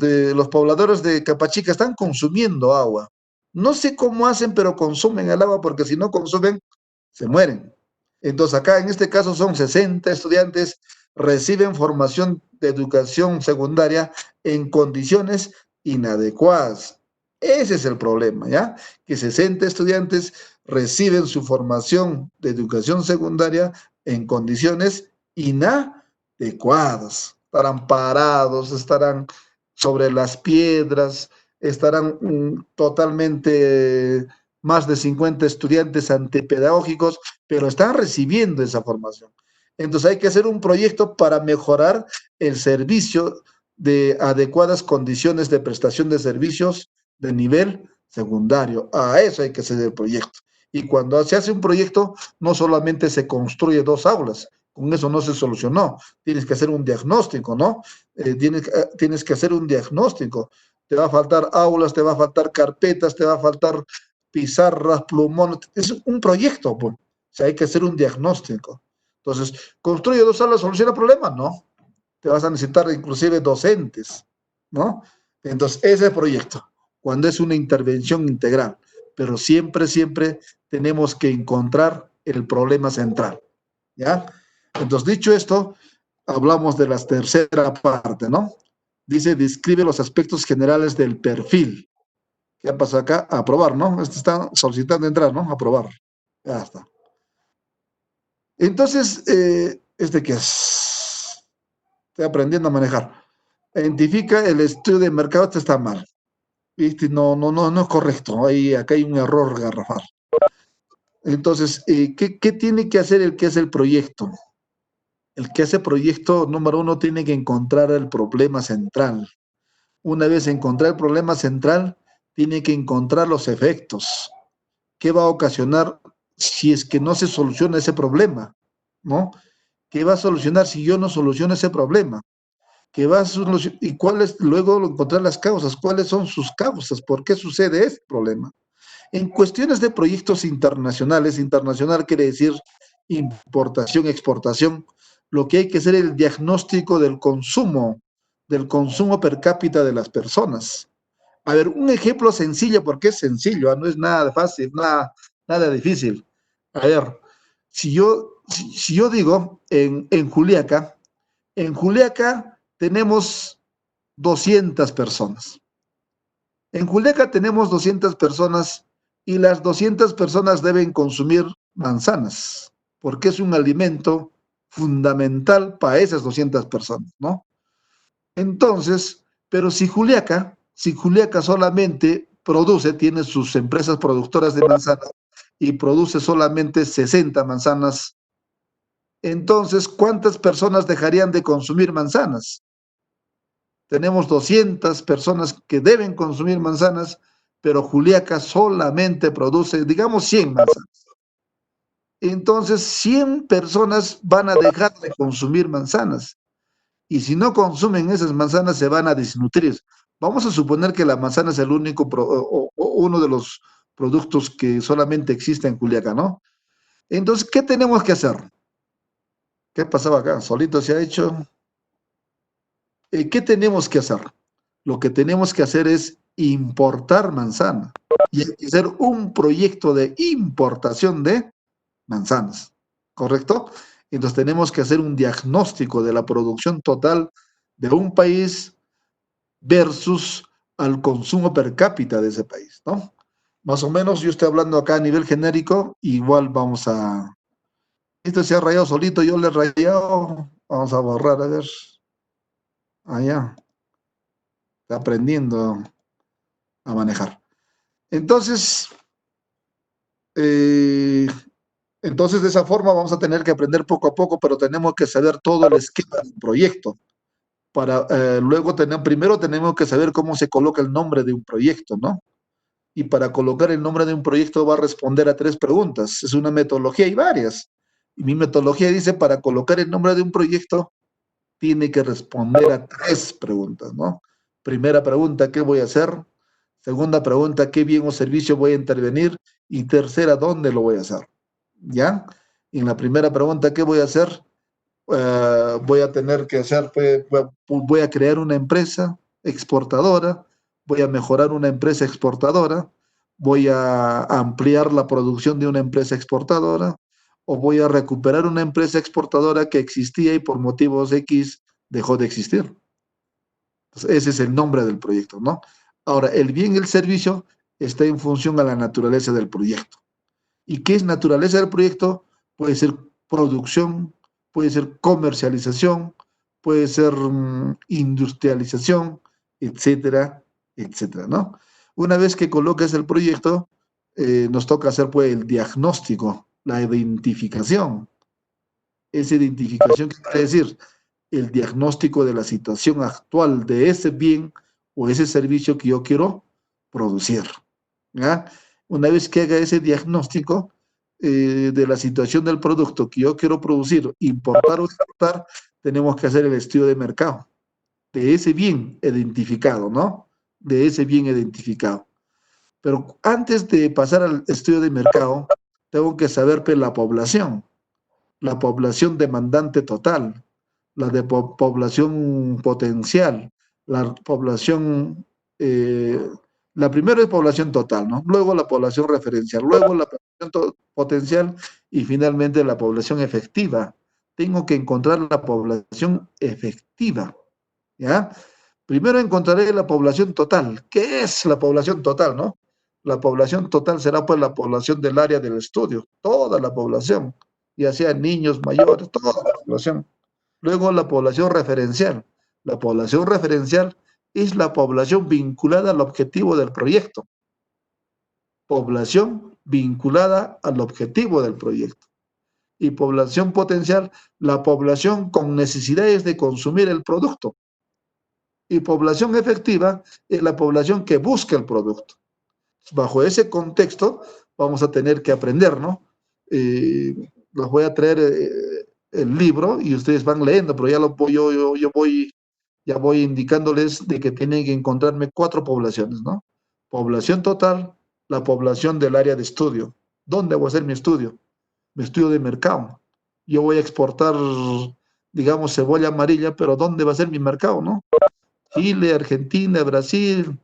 pobladores de Capachica están consumiendo agua. No sé cómo hacen, pero consumen el agua, porque si no consumen, se mueren. Entonces acá en este caso son 60 estudiantes, reciben formación de educación secundaria en condiciones inadecuadas. Ese es el problema, ¿ya? Que 60 estudiantes reciben su formación de educación secundaria en condiciones inadecuadas. Estarán parados, estarán sobre las piedras, estarán totalmente más de 50 estudiantes antipedagógicos, pero están recibiendo esa formación. Entonces hay que hacer un proyecto para mejorar el servicio de adecuadas condiciones de prestación de servicios de nivel secundario. A eso hay que hacer el proyecto. Y cuando se hace un proyecto, no solamente se construye 2 aulas, con eso no se solucionó. Tienes que hacer un diagnóstico, ¿no? Tienes que hacer un diagnóstico. Te va a faltar aulas, te va a faltar carpetas, te va a faltar pizarras, plumones. Es un proyecto, pues. O sea, hay que hacer un diagnóstico. Entonces, ¿construye 2 aulas, soluciona el problema? No. Te vas a necesitar inclusive docentes, ¿no? Entonces, ese es el proyecto, cuando es una intervención integral. Pero siempre, siempre tenemos que encontrar el problema central, ¿ya? Entonces, dicho esto, hablamos de la tercera parte, ¿no? Dice, describe los aspectos generales del perfil. ¿Qué pasa acá? Aprobar, ¿no? Este está solicitando entrar, ¿no? Aprobar. Ya está. Entonces, ¿este qué es? Estoy aprendiendo a manejar. Identifica el estudio de mercado, este está mal. ¿Viste? No es correcto. Acá hay un error garrafal. Entonces, ¿qué tiene que hacer el que hace el proyecto? El que hace proyecto, número uno, tiene que encontrar el problema central. Una vez encontrar el problema central, tiene que encontrar los efectos. ¿Qué va a ocasionar si es que no se soluciona ese problema? ¿No? ¿Qué va a solucionar si yo no soluciono ese problema? ¿Qué va a solucionar? ¿Y cuáles? Luego encontrar las causas. ¿Cuáles son sus causas? ¿Por qué sucede este problema? En cuestiones de proyectos internacionales, internacional quiere decir importación, exportación, lo que hay que hacer es el diagnóstico del consumo per cápita de las personas. A ver, un ejemplo sencillo, porque es sencillo, no es nada fácil, nada difícil. A ver, si yo digo en Juliaca tenemos 200 personas. En Juliaca tenemos 200 personas y las 200 personas deben consumir manzanas, porque es un alimento fundamental para esas 200 personas, ¿no? Entonces, pero si Juliaca solamente produce, tiene sus empresas productoras de manzanas y produce solamente 60 manzanas, entonces, ¿cuántas personas dejarían de consumir manzanas? Tenemos 200 personas que deben consumir manzanas, pero Juliaca solamente produce, digamos, 100 manzanas. Entonces, 100 personas van a dejar de consumir manzanas. Y si no consumen esas manzanas, se van a desnutrir. Vamos a suponer que la manzana es el único, uno de los productos que solamente existe en Juliaca, ¿no? Entonces, ¿qué tenemos que hacer? ¿Qué pasaba acá? Solito se ha hecho. ¿Qué tenemos que hacer? Lo que tenemos que hacer es importar manzana y hay que hacer un proyecto de importación de manzanas, ¿correcto? Entonces tenemos que hacer un diagnóstico de la producción total de un país versus al consumo per cápita de ese país, ¿no? Más o menos yo estoy hablando acá a nivel genérico, igual vamos a... Esto se ha rayado solito, yo le he rayado, vamos a borrar, a ver. Allá, está aprendiendo a manejar. Entonces, eh, entonces de esa forma vamos a tener que aprender poco a poco, pero tenemos que saber todo el esquema del proyecto. Para luego primero tenemos que saber cómo se coloca el nombre de un proyecto, ¿no? Y para colocar el nombre de un proyecto va a responder a 3 preguntas. Es una metodología, hay varias. Y mi metodología dice, para colocar el nombre de un proyecto, tiene que responder a 3 preguntas, ¿no? Primera pregunta, ¿qué voy a hacer? Segunda pregunta, ¿qué bien o servicio voy a intervenir? Y tercera, ¿dónde lo voy a hacer? ¿Ya? Y en la primera pregunta, ¿qué voy a hacer? Voy a tener que hacer, voy a crear una empresa exportadora, voy a mejorar una empresa exportadora, voy a ampliar la producción de una empresa exportadora, o voy a recuperar una empresa exportadora que existía y por motivos X dejó de existir. Entonces, ese es el nombre del proyecto, ¿no? Ahora, el bien y el servicio está en función a la naturaleza del proyecto. ¿Y qué es naturaleza del proyecto? Puede ser producción, puede ser comercialización, puede ser industrialización, etcétera, etcétera, ¿no? Una vez que colocas el proyecto, nos toca hacer pues el diagnóstico, la identificación. Esa identificación, ¿qué quiere decir? El diagnóstico de la situación actual de ese bien o ese servicio que yo quiero producir, ¿ya? Una vez que haga ese diagnóstico de la situación del producto que yo quiero producir, importar o exportar, tenemos que hacer el estudio de mercado de ese bien identificado, ¿no? De ese bien identificado. Pero antes de pasar al estudio de mercado, tengo que saber pues, la población demandante total, la de población potencial, la población, la primera es población total, ¿no? Luego la población referencial, luego la población potencial y finalmente la población efectiva. Tengo que encontrar la población efectiva, ¿ya? Primero encontraré la población total. ¿Qué es la población total, no? La población total será pues la población del área del estudio, toda la población, ya sean niños, mayores, toda la población. Luego la población referencial. La población referencial es la población vinculada al objetivo del proyecto. Población vinculada al objetivo del proyecto. Y población potencial, la población con necesidades de consumir el producto. Y población efectiva es la población que busca el producto. Bajo ese contexto vamos a tener que aprender, ¿no? Les voy a traer el libro y ustedes van leyendo, pero ya voy indicándoles de que tienen que encontrarme 4 poblaciones, ¿no? Población total, la población del área de estudio. ¿Dónde voy a hacer mi estudio? Mi estudio de mercado. Yo voy a exportar, digamos, cebolla amarilla, pero ¿dónde va a ser mi mercado, no? Chile, Argentina, Brasil.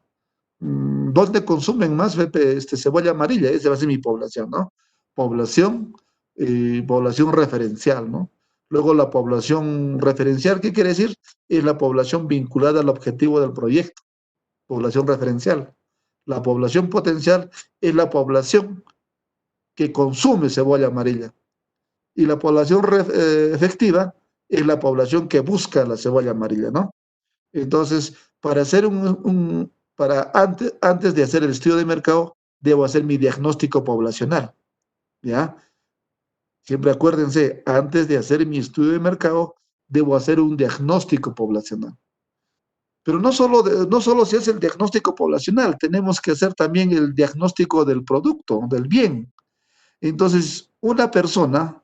¿Dónde consumen más cebolla amarilla? Esa va a ser mi población, ¿no? Población referencial, ¿no? Luego la población referencial, ¿qué quiere decir? Es la población vinculada al objetivo del proyecto, población referencial. La población potencial es la población que consume cebolla amarilla. Y la población efectiva es la población que busca la cebolla amarilla, ¿no? Entonces, para hacer antes de hacer el estudio de mercado, debo hacer mi diagnóstico poblacional, ¿ya? Siempre acuérdense, antes de hacer mi estudio de mercado, debo hacer un diagnóstico poblacional. Pero no solo se hace el diagnóstico poblacional, tenemos que hacer también el diagnóstico del producto, del bien. Entonces, una persona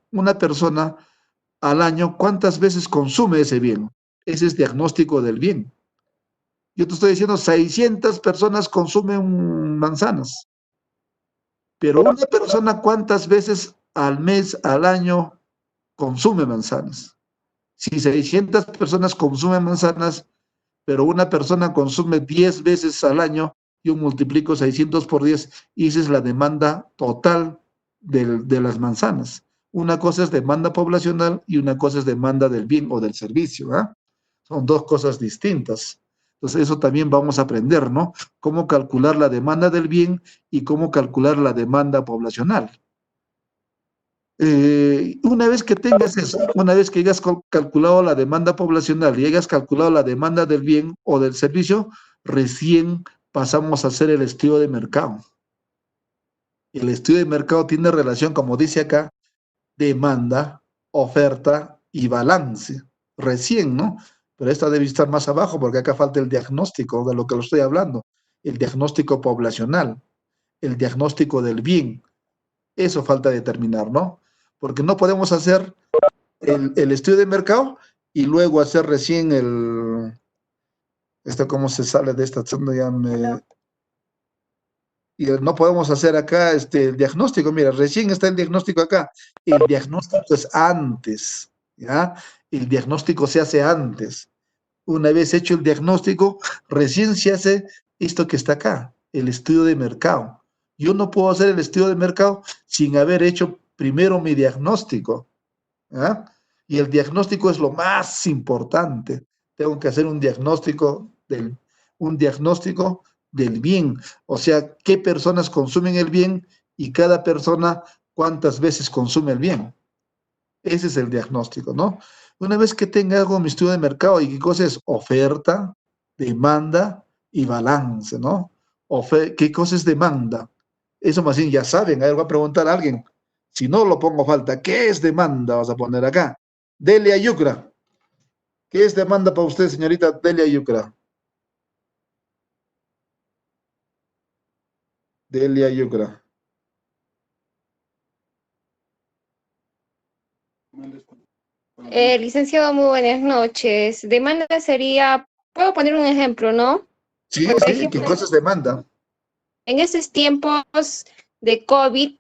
al año, ¿cuántas veces consume ese bien? Ese es diagnóstico del bien. Yo te estoy diciendo, 600 personas consumen manzanas. Pero una persona, ¿cuántas veces al mes, al año, consume manzanas? Si 600 personas consumen manzanas, pero una persona consume 10 veces al año, yo multiplico 600 por 10 y esa es la demanda total de las manzanas. Una cosa es demanda poblacional y una cosa es demanda del bien o del servicio, ¿eh? Son 2 cosas distintas. Entonces eso también vamos a aprender, ¿no? Cómo calcular la demanda del bien y cómo calcular la demanda poblacional. Una vez que tengas eso, una vez que hayas calculado la demanda poblacional y hayas calculado la demanda del bien o del servicio, recién pasamos a hacer el estudio de mercado. El estudio de mercado tiene relación, como dice acá, demanda, oferta y balance. Recién, ¿no? Pero esta debe estar más abajo porque acá falta el diagnóstico de lo que lo estoy hablando. El diagnóstico poblacional, el diagnóstico del bien. Eso falta determinar, ¿no? Porque no podemos hacer el estudio de mercado y luego hacer recién ¿cómo se sale de esta? Y no podemos hacer acá el diagnóstico. Mira, recién está el diagnóstico acá. El diagnóstico es antes, ¿ya? El diagnóstico se hace antes. Una vez hecho el diagnóstico, recién se hace esto que está acá, el estudio de mercado. Yo no puedo hacer el estudio de mercado sin haber hecho primero mi diagnóstico, ¿ya? Y el diagnóstico es lo más importante. Tengo que hacer un diagnóstico del bien, o sea, qué personas consumen el bien y cada persona cuántas veces consume el bien. Ese es el diagnóstico, ¿no? Una vez que tenga algo mi estudio de mercado, ¿y qué cosa es? Oferta, demanda y balance, ¿no? ¿Qué cosa es demanda? Eso más bien ya saben, a ver, voy a preguntar a alguien. Si no lo pongo falta, ¿qué es demanda? Vas a poner acá. Delia Yucra. ¿Qué es demanda para usted, señorita Delia Yucra? Delia Yucra. Licenciado, muy buenas noches. Demanda sería, puedo poner un ejemplo, ¿no? Sí, Por sí, ejemplo, ¿qué cosa es demanda? en estos tiempos de COVID,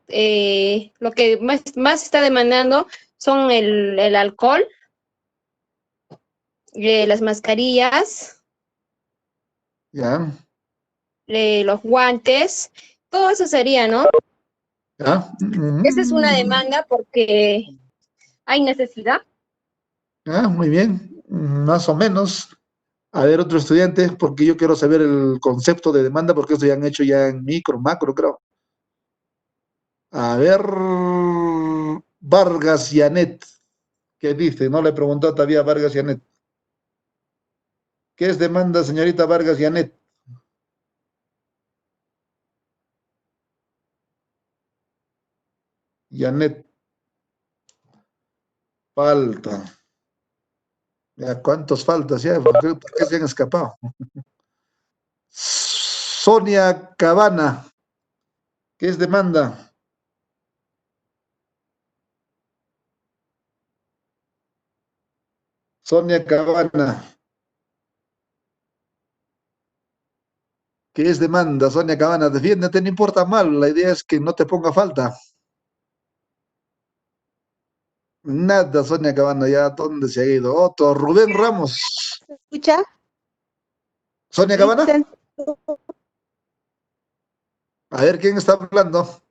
lo que más está demandando son el alcohol, las mascarillas, Ya, los guantes, todo eso sería, ¿no? ya. Esa es una demanda porque hay necesidad. Muy bien, más o menos. A ver, otro estudiante, porque yo quiero saber el concepto de demanda, porque eso ya han hecho ya en micro, macro, creo. A ver, Vargas Yanet, ¿qué dice? No le preguntó todavía a Vargas Yanet. ¿Qué es demanda, señorita Vargas Yanet? Yanet. Falta. Ya, ¿cuántos faltas ya? ¿Por qué se han escapado? Sonia Cabana, ¿qué es demanda? Sonia Cabana, ¿qué es demanda? Sonia Cabana, defiéndete, no importa mal, la idea es que no te ponga falta. Nada, Sonia Cabana, ya, ¿dónde se ha ido? Otro, Rubén Ramos. ¿Se escucha? ¿Sonia Cabana? A ver, ¿quién está hablando?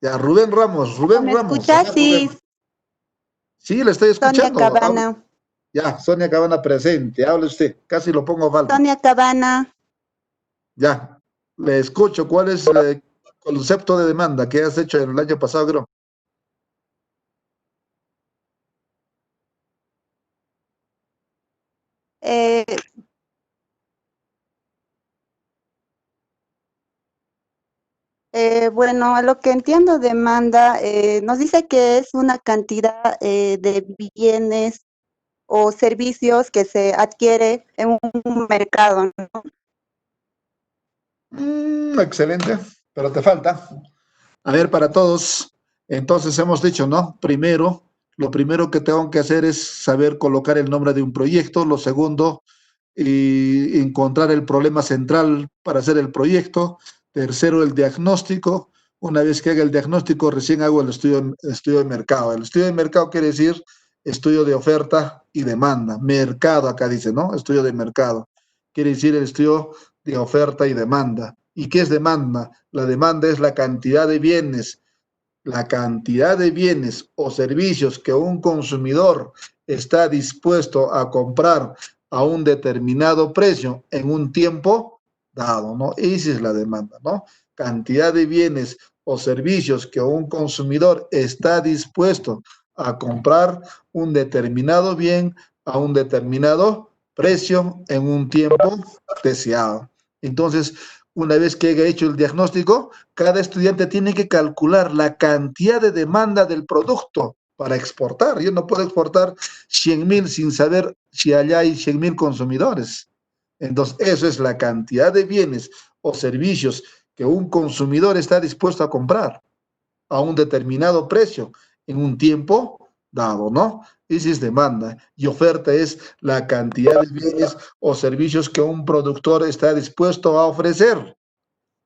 Ya, Rubén Ramos, Rubén ¿Me Ramos. escucha? Señor Sí, Rubén. Sí, le estoy Sonia escuchando. Cabana. Ya, Sonia Cabana presente, hable usted, casi lo pongo a falta. Sonia Cabana. Ya, le escucho. ¿Cuál es el concepto de demanda que has hecho el año pasado, creo? Eh, bueno, a lo que entiendo demanda, nos dice que es una cantidad de bienes o servicios que se adquiere en un mercado, ¿no? Excelente, pero te falta. A ver, para todos, entonces hemos dicho, ¿no? Primero, lo primero que tengo que hacer es saber colocar el nombre de un proyecto. Lo segundo, encontrar el problema central para hacer el proyecto. Tercero, el diagnóstico. Una vez que haga el diagnóstico, recién hago el estudio de mercado. El estudio de mercado quiere decir estudio de oferta y demanda. Mercado, acá dice, ¿no? Estudio de mercado. Quiere decir el estudio de oferta y demanda. ¿Y qué es demanda? La demanda es la cantidad de bienes la cantidad de bienes o servicios que un consumidor está dispuesto a comprar a un determinado precio en un tiempo dado, ¿no? Esa es la demanda, ¿no? Cantidad de bienes o servicios que un consumidor está dispuesto a comprar un determinado bien a un determinado precio en un tiempo deseado. Entonces, una vez que haya hecho el diagnóstico, cada estudiante tiene que calcular la cantidad de demanda del producto para exportar. Yo no puedo exportar 100.000 sin saber si allá hay 100.000 consumidores. Entonces, eso es la cantidad de bienes o servicios que un consumidor está dispuesto a comprar a un determinado precio en un tiempo dado, ¿no? Esa es demanda. Y oferta es la cantidad de bienes o servicios que un productor está dispuesto a ofrecer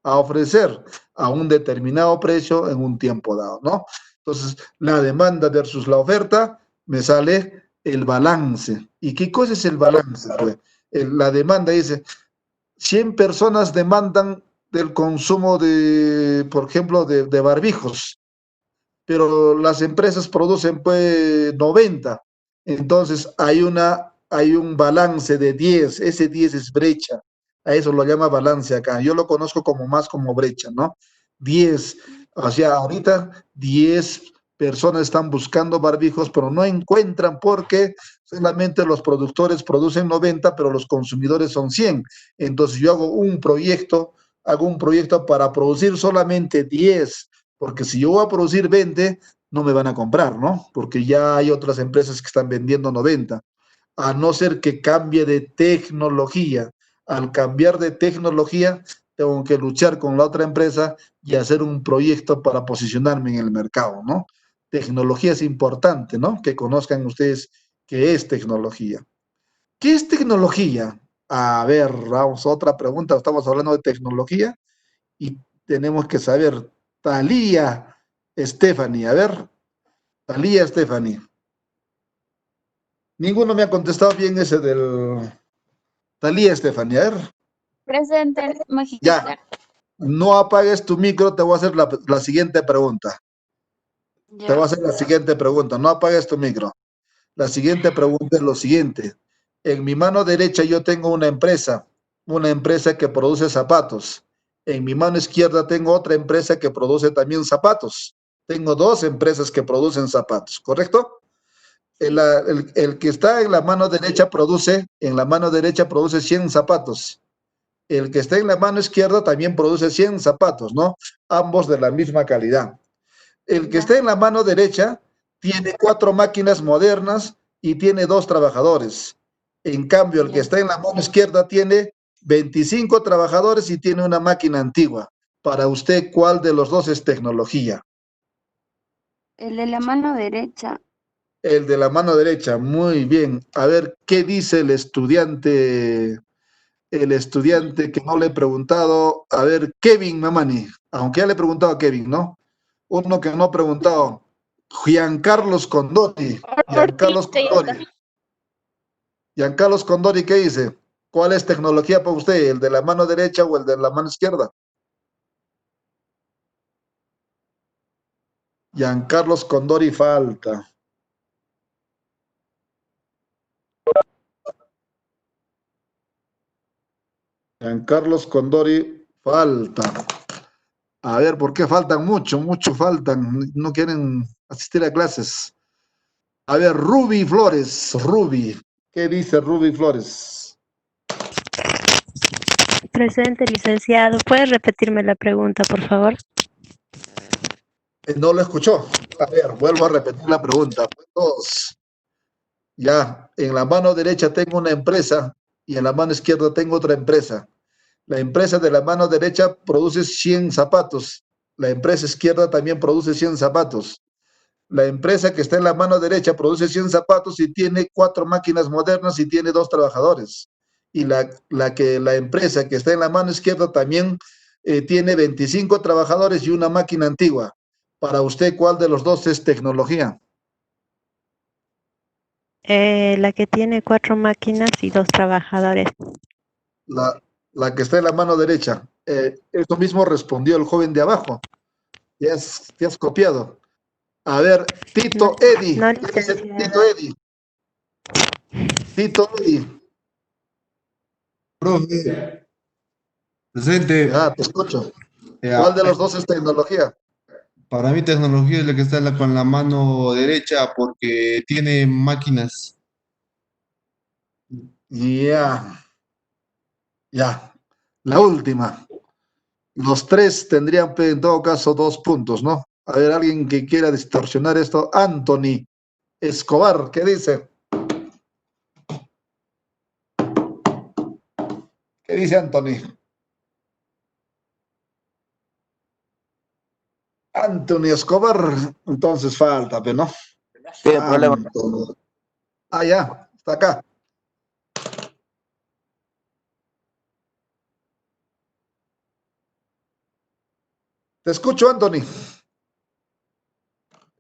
a un determinado precio en un tiempo dado, ¿no? Entonces, la demanda versus la oferta, me sale el balance. ¿Y qué cosa es el balance? Pues, la demanda dice, 100 personas demandan del consumo de, por ejemplo, de barbijos, pero las empresas producen pues 90. Entonces hay un balance de 10, ese 10 es brecha, a eso lo llama balance acá, yo lo conozco como más como brecha, ¿no? 10, o sea, ahorita 10 personas están buscando barbijos, pero no encuentran porque solamente los productores producen 90, pero los consumidores son 100. Entonces yo hago un proyecto para producir solamente 10, porque si yo voy a producir 20, no me van a comprar, ¿no? Porque ya hay otras empresas que están vendiendo 90, a no ser que cambie de tecnología. Al cambiar de tecnología, tengo que luchar con la otra empresa y hacer un proyecto para posicionarme en el mercado, ¿no? Tecnología es importante, ¿no? Que conozcan ustedes qué es tecnología. ¿Qué es tecnología? A ver, vamos a otra pregunta. Estamos hablando de tecnología y tenemos que saber. Talía Stephanie, a ver, Talía Stephanie. Ninguno me ha contestado bien ese del Talía Stephanie, a ver. Presente, magister. Ya, no apagues tu micro, te voy a hacer la siguiente pregunta. Ya. Te voy a hacer la siguiente pregunta, no apagues tu micro. La siguiente pregunta es lo siguiente. En mi mano derecha yo tengo una empresa que produce zapatos. En mi mano izquierda tengo otra empresa que produce también zapatos. Tengo dos empresas que producen zapatos, ¿correcto? El que está en la mano derecha produce 100 zapatos. El que está en la mano izquierda también produce 100 zapatos, ¿no? Ambos de la misma calidad. El que está en la mano derecha tiene 4 máquinas modernas y tiene 2 trabajadores. En cambio, el que está en la mano izquierda tiene 25 trabajadores y tiene una máquina antigua. Para usted, ¿cuál de los dos es tecnología? El de la mano derecha. El de la mano derecha, muy bien. A ver, ¿qué dice el estudiante? El estudiante que no le he preguntado. A ver, Kevin Mamani, aunque ya le he preguntado a Kevin, ¿no? Uno que no ha preguntado. Giancarlos Condori. Giancarlos Condori. Giancarlos Condori, ¿qué dice? ¿Cuál es tecnología para usted? ¿El de la mano derecha o el de la mano izquierda? Giancarlos Condori falta. Giancarlos Condori falta. A ver, ¿por qué faltan mucho? Mucho faltan. No quieren asistir a clases. A ver, Ruby Flores. Ruby. ¿Qué dice Ruby Flores? Presente, licenciado. ¿Puedes repetirme la pregunta, por favor? No lo escuchó. A ver, vuelvo a repetir la pregunta. Dos. Ya, en la mano derecha tengo una empresa y en la mano izquierda tengo otra empresa. La empresa de la mano derecha produce 100 zapatos. La empresa izquierda también produce 100 zapatos. La empresa que está en la mano derecha produce 100 zapatos y tiene 4 máquinas modernas y tiene 2 trabajadores. Y la empresa que está en la mano izquierda también tiene 25 trabajadores y una máquina antigua. Para usted, ¿cuál de los dos es tecnología? La que tiene 4 máquinas y 2 trabajadores. La que está en la mano derecha. Esto mismo respondió el joven de abajo. te has copiado. A ver, Tito Eddy. No, ¿Qué dice licenciada. Tito Eddy? Tito Eddy. Profe, presente. Ya, te escucho. Ya, ¿Cuál de los dos es tecnología? para mí tecnología es la que está con la mano derecha porque tiene máquinas. Ya, ya. La última. Los tres tendrían en todo caso 2 puntos, ¿no? A ver, alguien que quiera distorsionar esto. Anthony Escobar, ¿qué dice? ¿Qué dice Anthony? Anthony Escobar, entonces falta, pero no. Tiene problema. Anthony. Ah, ya, está acá. Te escucho, Anthony.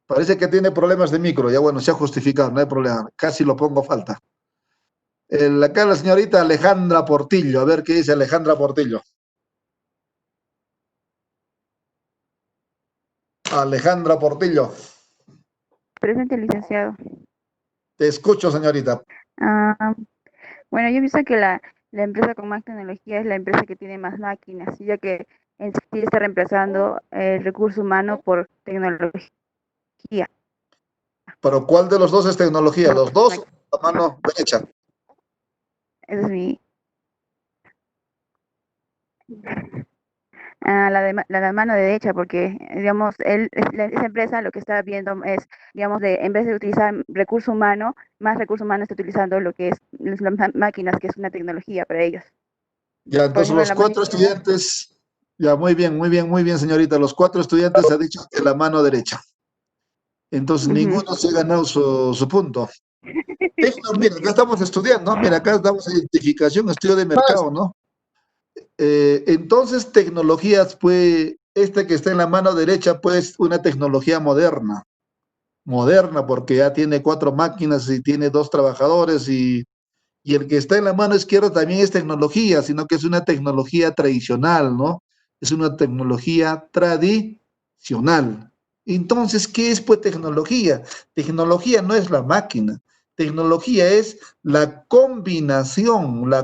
Parece que tiene problemas de micro. Ya bueno, se ha justificado, no hay problema. Casi lo pongo falta. Acá la señorita Alejandra Portillo. A ver qué dice Alejandra Portillo. Alejandra Portillo. Presente, licenciado. Te escucho, señorita. Bueno, yo pienso que la empresa con más tecnología es la empresa que tiene más máquinas, ya que en sí está reemplazando el recurso humano por tecnología. Pero ¿cuál de los dos es tecnología? ¿Los dos? La mano derecha. Esa es mi... la mano derecha, porque, digamos, esa empresa lo que está viendo es, digamos, en vez de utilizar recurso humano, más recurso humano está utilizando lo que es las máquinas, que es una tecnología para ellos. Ya, entonces ejemplo, los la 4 estudiantes, ya, muy bien, señorita. Los 4 estudiantes han dicho que la mano derecha. Entonces ninguno se ha ganado su punto. Mira, acá estamos estudiando, ¿no? Mira, acá damos identificación, estudio de mercado, ¿no? Entonces, tecnologías, pues, esta que está en la mano derecha, pues, una tecnología moderna. Moderna, porque ya tiene 4 máquinas y tiene 2 trabajadores y el que está en la mano izquierda también es tecnología, sino que es una tecnología tradicional, ¿no? Es una tecnología tradicional. Entonces, ¿qué es pues tecnología? Tecnología no es la máquina. Tecnología es la combinación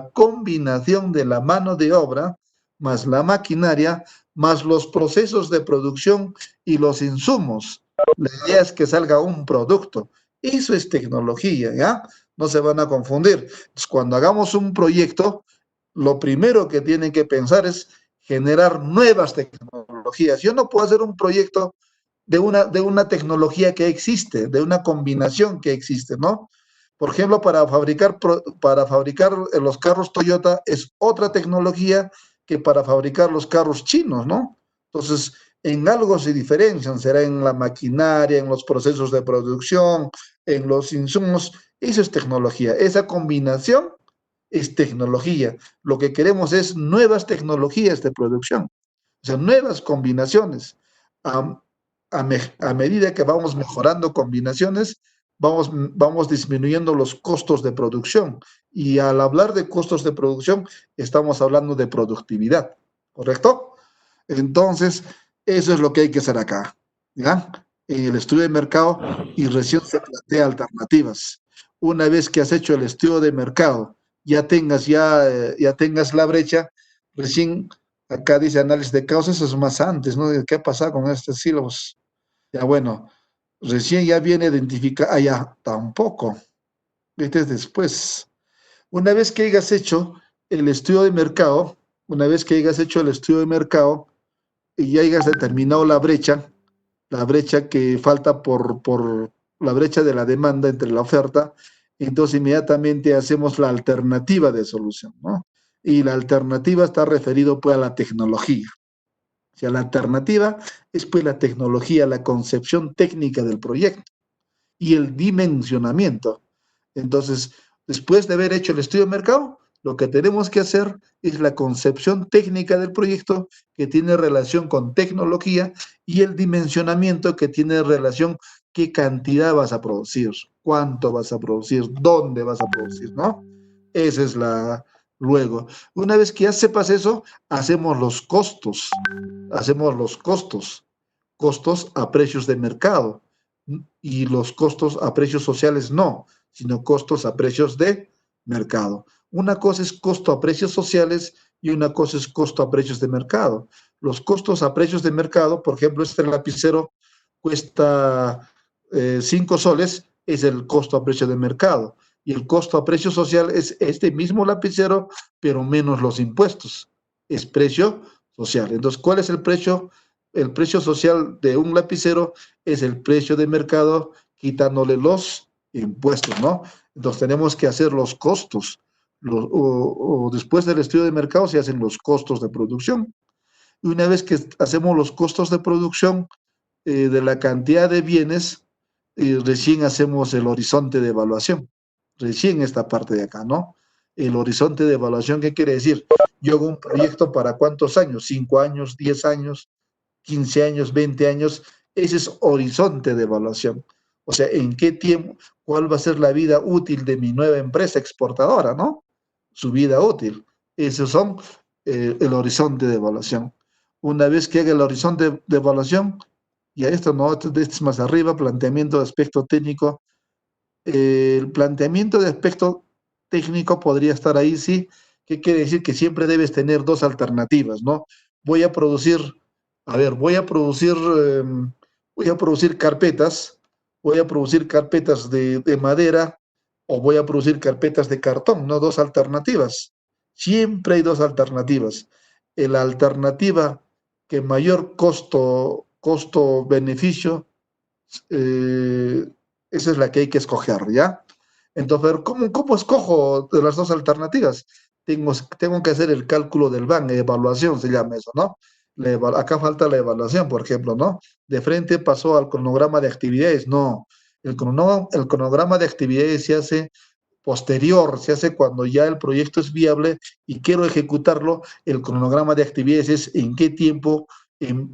de la mano de obra más la maquinaria, más los procesos de producción y los insumos. La idea es que salga un producto. Eso es tecnología, ¿ya? No se van a confundir. Entonces, cuando hagamos un proyecto, lo primero que tienen que pensar es generar nuevas tecnologías. Yo no puedo hacer un proyecto de una tecnología que existe, de una combinación que existe, ¿no? Por ejemplo, para fabricar los carros Toyota es otra tecnología que para fabricar los carros chinos, ¿no? Entonces, en algo se diferencian, será en la maquinaria, en los procesos de producción, en los insumos. Eso es tecnología. Esa combinación es tecnología. Lo que queremos es nuevas tecnologías de producción, o sea, nuevas combinaciones. A medida que vamos mejorando combinaciones, vamos disminuyendo los costos de producción. Y al hablar de costos de producción, estamos hablando de productividad, ¿correcto? Entonces, eso es lo que hay que hacer acá, ¿ya? En el estudio de mercado, y recién se plantea alternativas. Una vez que has hecho el estudio de mercado, ya tengas la brecha, recién acá dice análisis de causas, eso es más antes, ¿no? ¿Qué ha pasado con estos sílabos? Ya bueno, recién ya viene identificar, ya, tampoco. Este es después. Una vez que hayas hecho el estudio de mercado, y ya hayas determinado la brecha que falta por la brecha de la demanda entre la oferta, entonces inmediatamente hacemos la alternativa de solución, ¿no? Y la alternativa está referido pues a la tecnología. O sea, la alternativa es pues la tecnología, la concepción técnica del proyecto y el dimensionamiento. Entonces, después de haber hecho el estudio de mercado, lo que tenemos que hacer es la concepción técnica del proyecto que tiene relación con tecnología y el dimensionamiento que tiene relación qué cantidad vas a producir, cuánto vas a producir, dónde vas a producir, ¿no? Esa es la... Luego, una vez que ya sepas eso, hacemos los costos. costos a precios de mercado, y los costos a precios sociales no, sino costos a precios de mercado. Una cosa es costo a precios sociales y una cosa es costo a precios de mercado. Los costos a precios de mercado, por ejemplo, este lapicero cuesta 5 soles, es el costo a precio de mercado. Y el costo a precio social es este mismo lapicero, pero menos los impuestos. Es precio social. Entonces, ¿cuál es el precio? El precio social de un lapicero es el precio de mercado quitándole los impuestos, ¿no? Entonces tenemos que hacer los costos. O después del estudio de mercado se hacen los costos de producción. Y una vez que hacemos los costos de producción de la cantidad de bienes, recién hacemos el horizonte de evaluación. Recién esta parte de acá, ¿no? El horizonte de evaluación, ¿qué quiere decir? Yo hago un proyecto para ¿cuántos años? 5 años, 10 años, 15 años, 20 años. Ese es horizonte de evaluación. O sea, ¿en qué tiempo? ¿Cuál va a ser la vida útil de mi nueva empresa exportadora, no? Su vida útil. Esos son el horizonte de evaluación. Una vez que haga el horizonte de evaluación, y a esto no, este es más arriba, planteamiento de aspecto técnico. El planteamiento de aspecto técnico podría estar ahí, sí. ¿Qué quiere decir? Que siempre debes tener dos alternativas, ¿no? Voy a producir carpetas, voy a producir carpetas de madera o voy a producir carpetas de cartón, ¿no? Dos alternativas. Siempre hay dos alternativas. La alternativa que mayor costo-beneficio, esa es la que hay que escoger, ¿ya? Entonces, ¿cómo escojo de las dos alternativas? Tengo que hacer el cálculo del BAN, evaluación se llama eso, ¿no? Acá falta la evaluación, por ejemplo, ¿no? De frente pasó al cronograma de actividades, no. El cronograma de actividades se hace posterior, se hace cuando ya el proyecto es viable y quiero ejecutarlo. El cronograma de actividades es en qué tiempo, en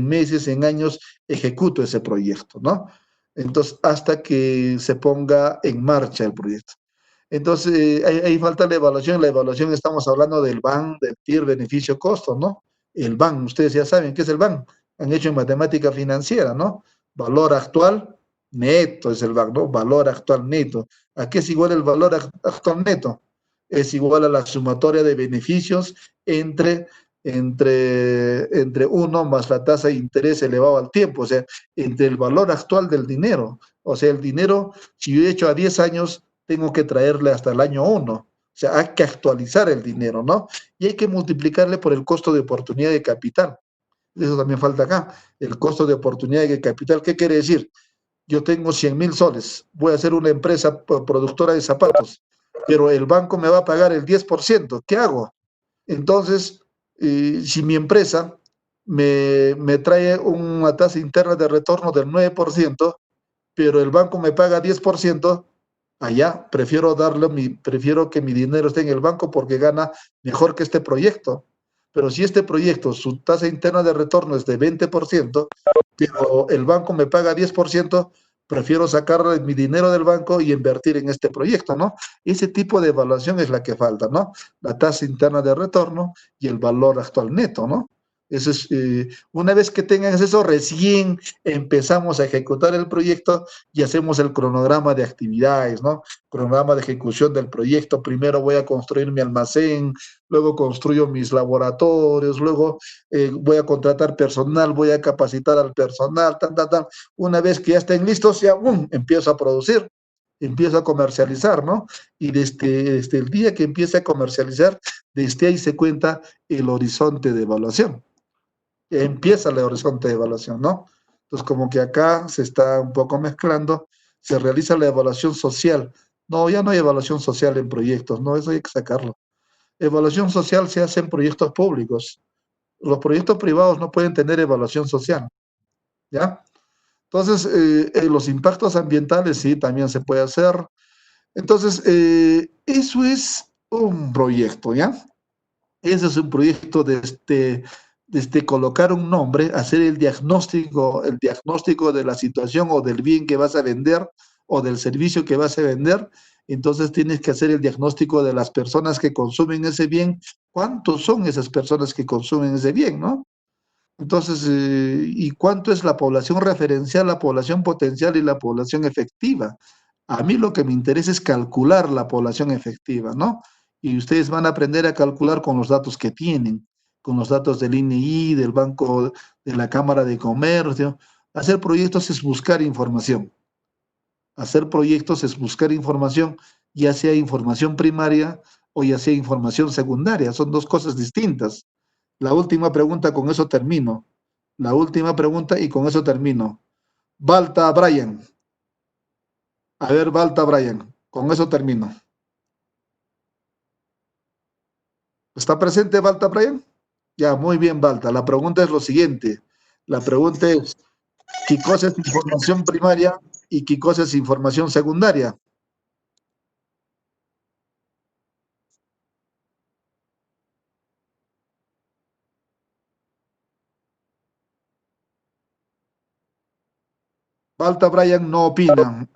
meses, en años, ejecuto ese proyecto, ¿no? Entonces, hasta que se ponga en marcha el proyecto. Entonces, ahí falta la evaluación. La evaluación, estamos hablando del BAN, del TIR, beneficio-costo, ¿no? El BAN, ustedes ya saben qué es el BAN. Han hecho en matemática financiera, ¿no? Valor actual neto es el BAN, ¿no? Valor actual neto. ¿A qué es igual el valor actual neto? Es igual a la sumatoria de beneficios entre 1 más la tasa de interés elevado al tiempo, o sea, entre el valor actual del dinero. O sea, el dinero, si yo he hecho a 10 años, tengo que traerle hasta el año 1. O sea, hay que actualizar el dinero, ¿no? Y hay que multiplicarle por el costo de oportunidad de capital. Eso también falta acá. El costo de oportunidad de capital, ¿qué quiere decir? Yo tengo 100.000 soles, voy a hacer una empresa productora de zapatos, pero el banco me va a pagar el 10%. ¿Qué hago? Entonces, si mi empresa me trae una tasa interna de retorno del 9%, pero el banco me paga 10%, allá prefiero que mi dinero esté en el banco porque gana mejor que este proyecto. Pero si este proyecto, su tasa interna de retorno es de 20%, pero el banco me paga 10%, prefiero sacar mi dinero del banco y invertir en este proyecto, ¿no? Ese tipo de evaluación es la que falta, ¿no? La tasa interna de retorno y el valor actual neto, ¿no? Eso es, una vez que tengan eso, recién empezamos a ejecutar el proyecto y hacemos el cronograma de actividades, ¿no? Cronograma de ejecución del proyecto. Primero voy a construir mi almacén, luego construyo mis laboratorios, luego voy a contratar personal, voy a capacitar al personal, tal. Una vez que ya estén listos, ya empiezo a producir, empiezo a comercializar, ¿no? Y desde el día que empiece a comercializar, desde ahí se cuenta el horizonte de evaluación. Empieza el horizonte de evaluación, ¿no? Entonces, como que acá se está un poco mezclando, se realiza la evaluación social. No, ya no hay evaluación social en proyectos, no, eso hay que sacarlo. Evaluación social se hace en proyectos públicos. Los proyectos privados no pueden tener evaluación social, ¿ya? Entonces, los impactos ambientales sí, también se puede hacer. Entonces, eso es un proyecto, ¿ya? Ese es un proyecto desde colocar un nombre, hacer el diagnóstico de la situación o del bien que vas a vender o del servicio que vas a vender. Entonces tienes que hacer el diagnóstico de las personas que consumen ese bien. ¿Cuántos son esas personas que consumen ese bien, no? Entonces, ¿y cuánto es la población referencial, la población potencial y la población efectiva? A mí lo que me interesa es calcular la población efectiva, ¿no? Y ustedes van a aprender a calcular con los datos que tienen, con los datos del INEI, del Banco, de la Cámara de Comercio. Hacer proyectos es buscar información. Hacer proyectos es buscar información, ya sea información primaria o ya sea información secundaria. Son dos cosas distintas. La última pregunta, con eso termino. La última pregunta y con eso termino. Balta Brian. A ver, Balta Brian. Con eso termino. ¿Está presente Balta Brian? Ya, muy bien, Balta. La pregunta es lo siguiente. La pregunta es, ¿qué cosa es información primaria y qué cosa es información secundaria? Balta Brian no opina.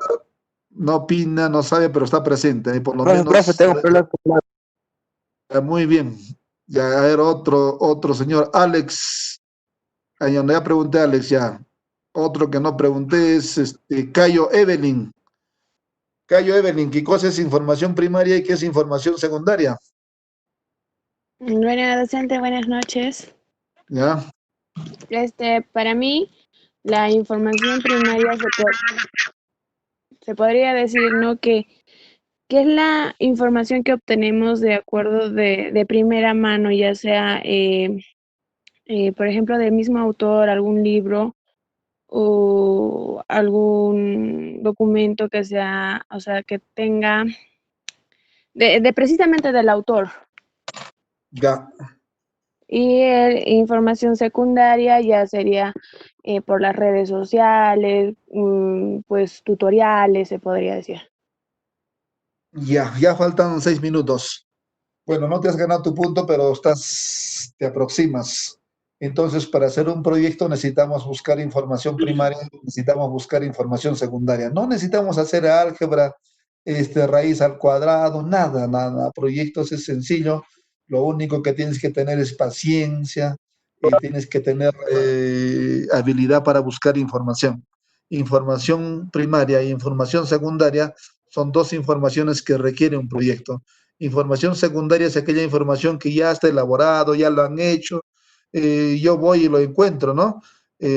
No opina, no sabe, pero está presente. Por lo menos. Profe, tengo problemas con Muy bien. Ya, a ver, otro señor. Alex. Ahí donde ya pregunté a Alex, ya. Otro que no pregunté es Cayo Evelyn. Cayo Evelyn, ¿qué cosa es información primaria y qué es información secundaria? Bueno, docente, buenas noches. ¿Ya? Para mí, la información primaria se podría decir, ¿no? Que es la información que obtenemos de acuerdo de primera mano, ya sea, por ejemplo, del mismo autor, algún libro o algún documento que sea, o sea, que tenga, de precisamente del autor. Ya. Y información secundaria ya sería por las redes sociales, pues tutoriales, se podría decir. Ya faltan 6 minutos. Bueno, no te has ganado tu punto, pero te aproximas. Entonces, para hacer un proyecto necesitamos buscar información primaria, necesitamos buscar información secundaria. No necesitamos hacer álgebra, raíz al cuadrado, nada. Proyectos es sencillo. Lo único que tienes que tener es paciencia y tienes que tener habilidad para buscar información. Información primaria e información secundaria son dos informaciones que requiere un proyecto. Información secundaria es aquella información que ya está elaborado, ya lo han hecho, yo voy y lo encuentro, ¿no?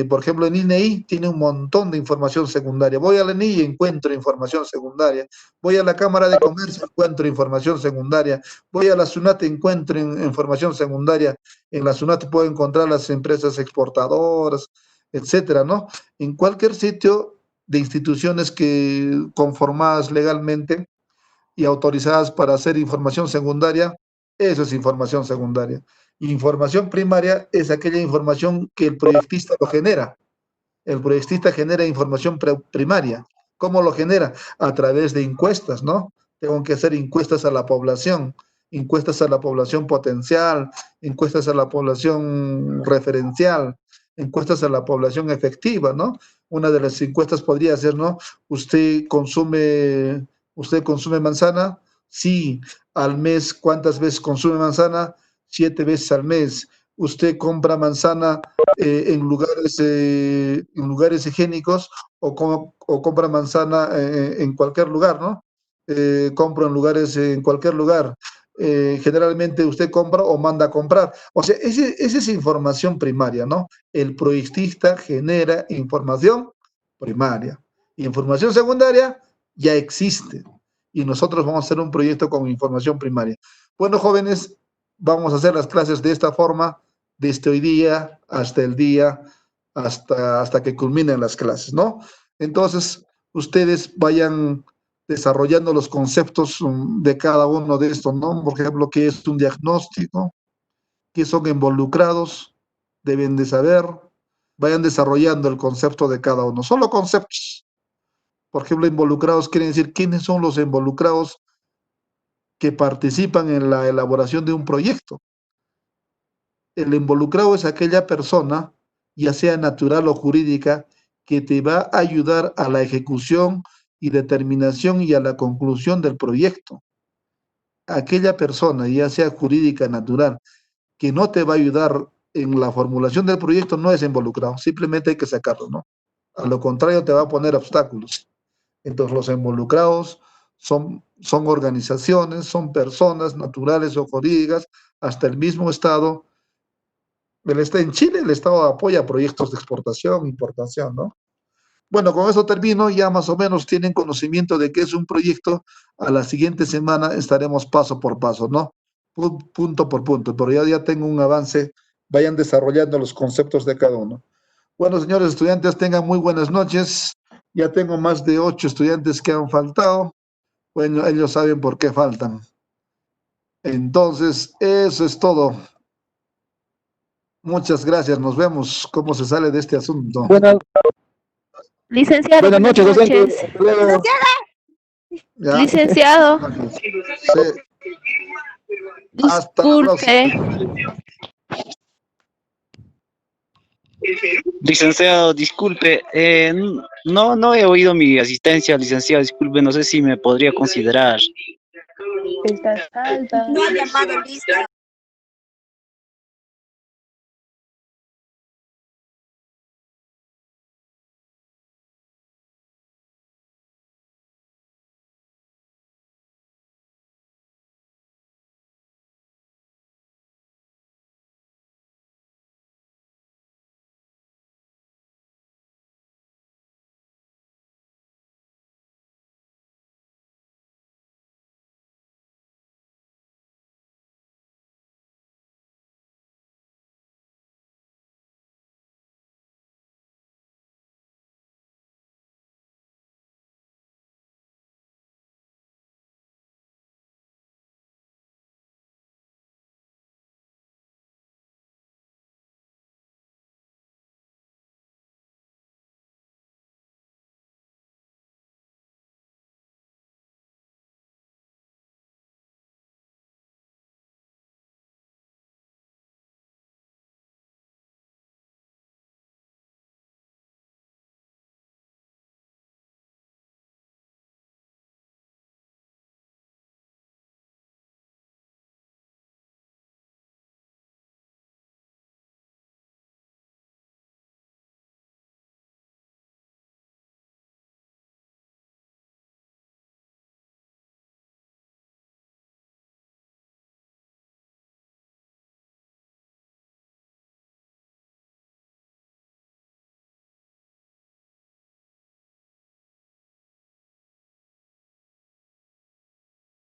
Por ejemplo, en INEI tiene un montón de información secundaria. Voy a la INEI y encuentro información secundaria. Voy a la Cámara de Comercio, encuentro información secundaria. Voy a la SUNAT, encuentro información secundaria. En la SUNAT puedo encontrar las empresas exportadoras, etcétera, ¿no? En cualquier sitio de instituciones que conformadas legalmente y autorizadas para hacer información secundaria, eso es información secundaria. Información primaria es aquella información que el proyectista lo genera. El proyectista genera información primaria. ¿Cómo lo genera? A través de encuestas, ¿no? Tengo que hacer encuestas a la población potencial, encuestas a la población referencial, encuestas a la población efectiva, ¿no? Una de las encuestas podría ser, ¿no? ¿Usted consume manzana? Sí. ¿Al mes cuántas veces consume manzana? 7 veces al mes. ¿Usted compra manzana en lugares higiénicos o compra manzana en cualquier lugar, ¿no? Compro en cualquier lugar. Generalmente usted compra o manda a comprar. O sea, esa es información primaria, ¿no? El proyectista genera información primaria. Información secundaria ya existe. Y nosotros vamos a hacer un proyecto con información primaria. Bueno, jóvenes, vamos a hacer las clases de esta forma, desde hoy día hasta el día, hasta que culminen las clases, ¿no? Entonces, ustedes vayan desarrollando los conceptos de cada uno de estos, ¿no? Por ejemplo, ¿qué es un diagnóstico? ¿Qué son involucrados? Deben de saber. Vayan desarrollando el concepto de cada uno. Solo conceptos. Por ejemplo, involucrados quiere decir quiénes son los involucrados que participan en la elaboración de un proyecto. El involucrado es aquella persona, ya sea natural o jurídica, que te va a ayudar a la ejecución y determinación y a la conclusión del proyecto. Aquella persona, ya sea jurídica, natural, que no te va a ayudar en la formulación del proyecto no es involucrado, simplemente hay que sacarlo, ¿no? A lo contrario, te va a poner obstáculos. Entonces, los involucrados son organizaciones, son personas naturales o jurídicas, hasta el mismo Estado. En Chile, el Estado apoya proyectos de exportación, importación, ¿no? Bueno, con eso termino, ya más o menos tienen conocimiento de qué es un proyecto. A la siguiente semana estaremos paso por paso, ¿no? Punto por punto, pero ya tengo un avance, vayan desarrollando los conceptos de cada uno. Bueno, señores estudiantes, tengan muy buenas noches. Ya tengo más de 8 estudiantes que han faltado. Bueno, ellos saben por qué faltan. Entonces, eso es todo. Muchas gracias, nos vemos cómo se sale de este asunto. Licenciado, Buenas noches, docente. Licenciado. Ya. Licenciado. Sí. Hasta la próxima. Licenciado, disculpe, no he oído mi asistencia, licenciado, disculpe, no sé si me podría considerar. Estás alta. No ha llamado lista.